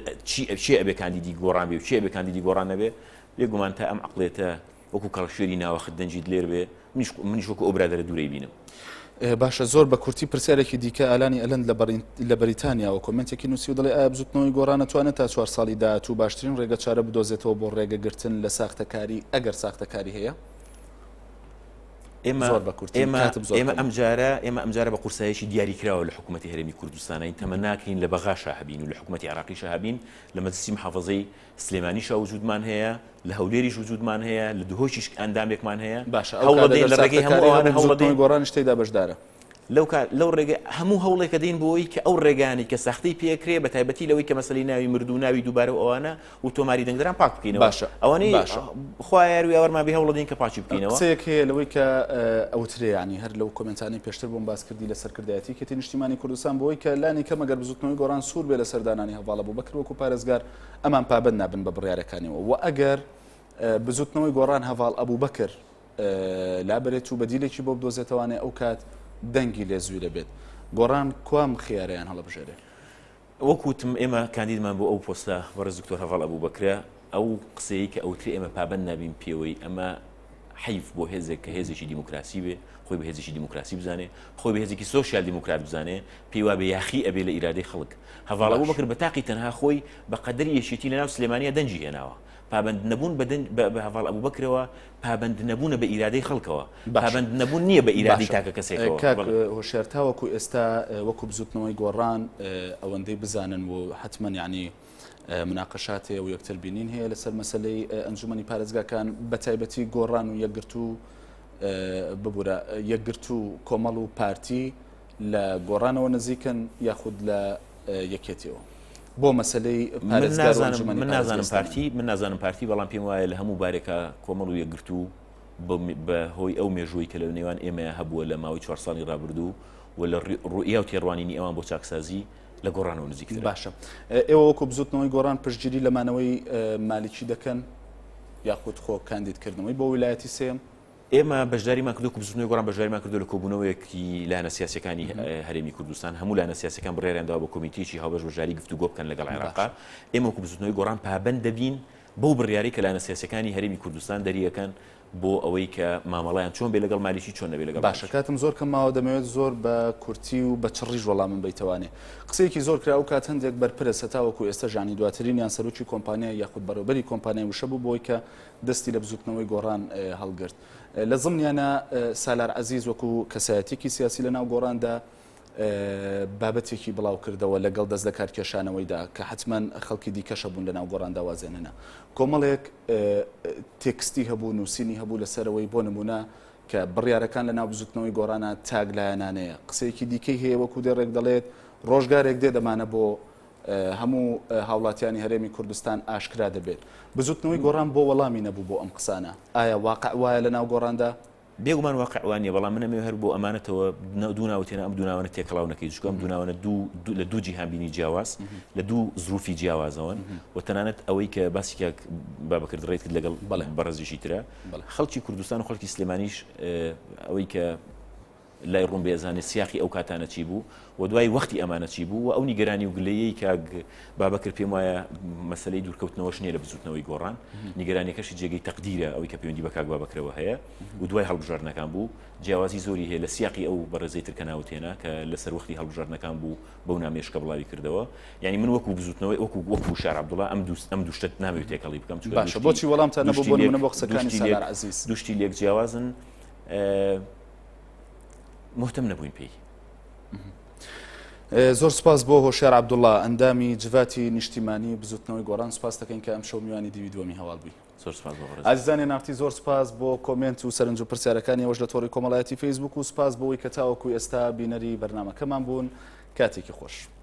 چی ئەبێ کاندیدی گۆڕان بێ و چی ئەبێ کاندیدی گۆڕان نەبێ بێگومان تا ئەم عقلێتە وەکو کەڵشێری ناوەخت دەنجیت لێر بێ منیش وەکو ئەو برادەرە دوورەی بینم. باشە زۆر بە کورتی پرسیارێکی دیکە ئالانی ئەلەند لە بەریتانیا و کۆمنتێکی نووسی و دەڵێ ئایا بزوتنەوەی گۆڕان ناتوانێت تا 4 ساڵی داهاتوو باشترین ڕێگە چارە بدۆزێتەوە بۆ ڕێگەگرتن لە ساختەکاری ئەگەر ساختەکاری هەیە؟ ئێمە ئەمجارە بە قورسایشی دیاریکراوە لە حکوومەتی هەرێمی کوردستانین تەمە ناکەین لە بەغاشە هەبین و لە حکوومەتی عراقیشە هەبین لە مەجلیسی محافەزەی سلێمانیشە وجودمان هەیە لە هەولێریش وجودمان هەیە لە دهۆشیش ئەندامێکمان هەیە هەوڵەدەین لە ڕێگەی هەموو گۆڕان شتێدا بەشدارە لەو ڕێگە هەموو هەوڵێکە دەین بۆی کە ئەو ڕێگانی کە ساختی پێکرێ بە تایبەتی لەوەی کە مەسەلی ناوی مردو ناوی دووبارە ئەوانە و تۆماری دەنگدران پاک بکەینەوە باشە ئەوانەی خوا یاروی ئەوەرمان بێ هەوڵ دەین کە پاچی بکەینەوە. قسەیەک هەیە لەوەی کە ئەوترێ ینی هەر لەو کۆمنتانی پێشتر بۆم باس کردی لە سەرکردایەتی کەتی نیشتیمانی کوردستان بۆی کە لانی کەم ئەگەر بزوتنەوەی گۆڕان سوور بێ لە سەردانانی هەواڵە بوو بەکر وەکو پارێزگار ئەمان پابەند نابن بە بڕیارەکانیەوە و ئەگەر بزوتنەوەی گۆڕان هەواڵ ئەبوو بەکر لابرێت و بەدیلێکی بۆ بدۆزێتەوانێ ئەو کات دەنگی لێ زووی دەبێت گۆڕان کوام خیارەیان هەڵەبژێرێ. وەکوتم ئێمە کاندیدمان بۆ ئەو پۆستە وەرز دکتۆر هەڤاڵ ئەبوو بەکرە ئەو قسەیە کە ئەوتری ئێمە پابەند نابین پێوەی ئەمە حیف بۆ هێزێک کە هێزێکی دیموکراسی بێ خۆی بە هێزێکی دیموکراسی بزانێ خۆی بە هێزێکی سۆشیال دیموکرات بزانێ پێی وا بە یاخی ئەبێ لە ئیرادەی خەڵک. هەڤاڵ ئەبوو بەکر بە تاقی تەنها خۆی بە قەدەری یەشێتی لەناو سلێمانیە دەنجی هێناوە پابند نەبوون بە هەڤاڵ ئەبوو بەکرەوە پابند نەبوونە بە ئیرادەی خەڵکەوە پابند نەبوون نییە بە ئیرادی تاکە کەسێکەوە. هۆشیار تاوەکو ئێستا وەکو بزوتنەوەی گۆڕان ئەوەندەی بزانن و حتمما ینی مناقەشات هەیە و یەکتر بینین هەیە لەسەر مەسلەی ئەنجومەنی پارێزگاکان بە تایبەتی گۆڕان و ببوورە یەکگرت و کۆمەڵ و پارتی لە گۆڕانەوە نزیکن یاخود لە یەکێتیەوە بۆ مەسلەی من نازانم پارتی بەڵام پێم وایە لە هەموو بارێکە کۆمەڵ و یەکگرت و بە هۆی ئەو مێژووی کە لە نێوان ئێمە هەبووە لە ماوەی 4 ساڵی ڕابردوو و لە ڕوئیا و تێڕوانینی ئەوان بۆ چاکسازی لە گۆڕانەوە نزیکتر. باشە ئێوە وەکو بزوتنەوەی گۆڕان پشتگیری لەمانەوەی مالیکی دەکەن یاخود خۆ کاندیدکردنەوەی بۆ ویلایەتی سێم؟ ئێمە بەشداریمان کردو و بزوتنەوەی گۆڕان بەشداریمان کردو لە کۆبوونەوەیەکی لایەنە سیاسیەکانی هەرێمی کوردستان هەموو لایەنە سیاسیەکان بڕێریانداوە بە کۆمیتیی هاوبەش بەشداری گفتوگۆ بکەن لەگەڵ عێراق. ئێمە وەکو بزوتنەوەی گۆڕان پابەند دەبین بەو بڕیاری کە لایەنە سیاسیەکانی هەرێمی کوردستان دەریەکەن بۆ ئەوەی کە مامەڵەیان چۆن بێ لەگەڵ مالیشی چۆن نەبێ لەگەڵ. باشە کاتم زۆر کەماوە دەمەوێت زۆر بە کورتی و بە چڕیش وەڵامم بیتوانێ. قسەیەکی زۆر کرا و کات هەندێک بەرپرس هەتاوەکو ئێستا ژانی دواترینیان سەرۆکی کۆمپانیای یاخود بەڕێوەبەری کۆمپانیای وشە بوو بۆی کە دەستی لە بزوتنەوەی گۆڕان هەڵگرت. لە زمانیانە سالار عەزیز وەکو کەسایەتێکی سیاسی لەناو گۆڕاندا بابەتێکی بڵاو کردەوە لەگەڵ دەست لە کارکێشانەوەیدا کە حتمما خەڵکی دیکەشە بوون لەناو گۆڕاندا وازێننە کۆمەڵێک تێکستی هەبوو نووسینی هەبوو لەسەرەوەی بۆ نمونە کە بڕیارەکان لەناو بزوتنەوەی گۆڕانە تاگلایەنانەیە قسەیەکی دیکەی هەیە وەکو دێڕێک دەڵێت ڕۆژگارێک دێ دەمانە بۆ هەموو هاوڵاتیانی هەرێمی کوردستان ئاشکرا دەبێت بزوتنەوەی گۆڕان بۆ وەڵامی نەبوو بۆ ئەم قسانە ئایا واقع وایە لەناو گۆڕاندا؟ بێگومان واقعوانیە بەڵام منەمێ هەر بۆ ئەمانەتەوە دوو ناوتێنە ئەم دووناوانە تێکەڵاو نەکەی چکۆم دووناوانە لە دوو جیهانبینی جیاواز لە دوو زروفی جیاوازەوەن و تەنانەت ئەوەی کە باسی بابەکرد ڕێت کرد لەگەڵ بەڕێزیشی ترە خەڵکی کوردستان و خەڵکی سلێمانیش ئەوەی کە لای ڕوون بێزانێت سیاقی ئەو کاتانە چی بوو و دوای وەختی ئەمانە چی بوو و ئەو نیگەرانی و گلەیەی کە بابەکرد پێم وایە مەسەلەی دوورکەوتنەوەش نییە لە بزوتنەوەی گۆڕان نیگەرانیەکەشی جێگەی تەقدیرە ئەوەی کە پەیوەندی بە کاک بابەکرەوە هەیە و دوای هەڵبژاردنەکان بوو جیاوازی زۆری هەیە لە سیاقی ئەو بەڕێزەی تر کە ناوتێنە کە لەسەر وەختی هەڵبژاردنەکان بوو بەو نامێشکە بڵاوی کردەوە یعنی من وەکو بزوتنەوەی وەکو شار عەبدوڵڵا ئەم دووشتت نامەوێت تێکەڵی بکەم باشە بۆچی وەڵامتان نەبوو بۆ نمونە بۆ قسەکانی سالار عەزیز دوشتی لێک جیاوازن مهتم نەبووین پێی. زۆر سپاس بۆ هۆشیار عەبدوڵڵا ئەندامی جڤاتی نیشتیمانی بزوتنەوەی گۆڕان. سپاس دەکەین کە ئەم شەو میوانی دیوی دووەمی هەواڵ بووی. زۆر سپاس بۆ ئازیزانی نافتی، زۆر سپاس بۆ کۆمنت و سەرنج و پرسیارەکانی ئەوەش لە تۆڕی کۆمەڵایەتی فەیسبوک و سپاس بۆەوەی کە تاوەکو ئێستا بینەری بەرنامەکەمان بوون. کاتێکی خۆش.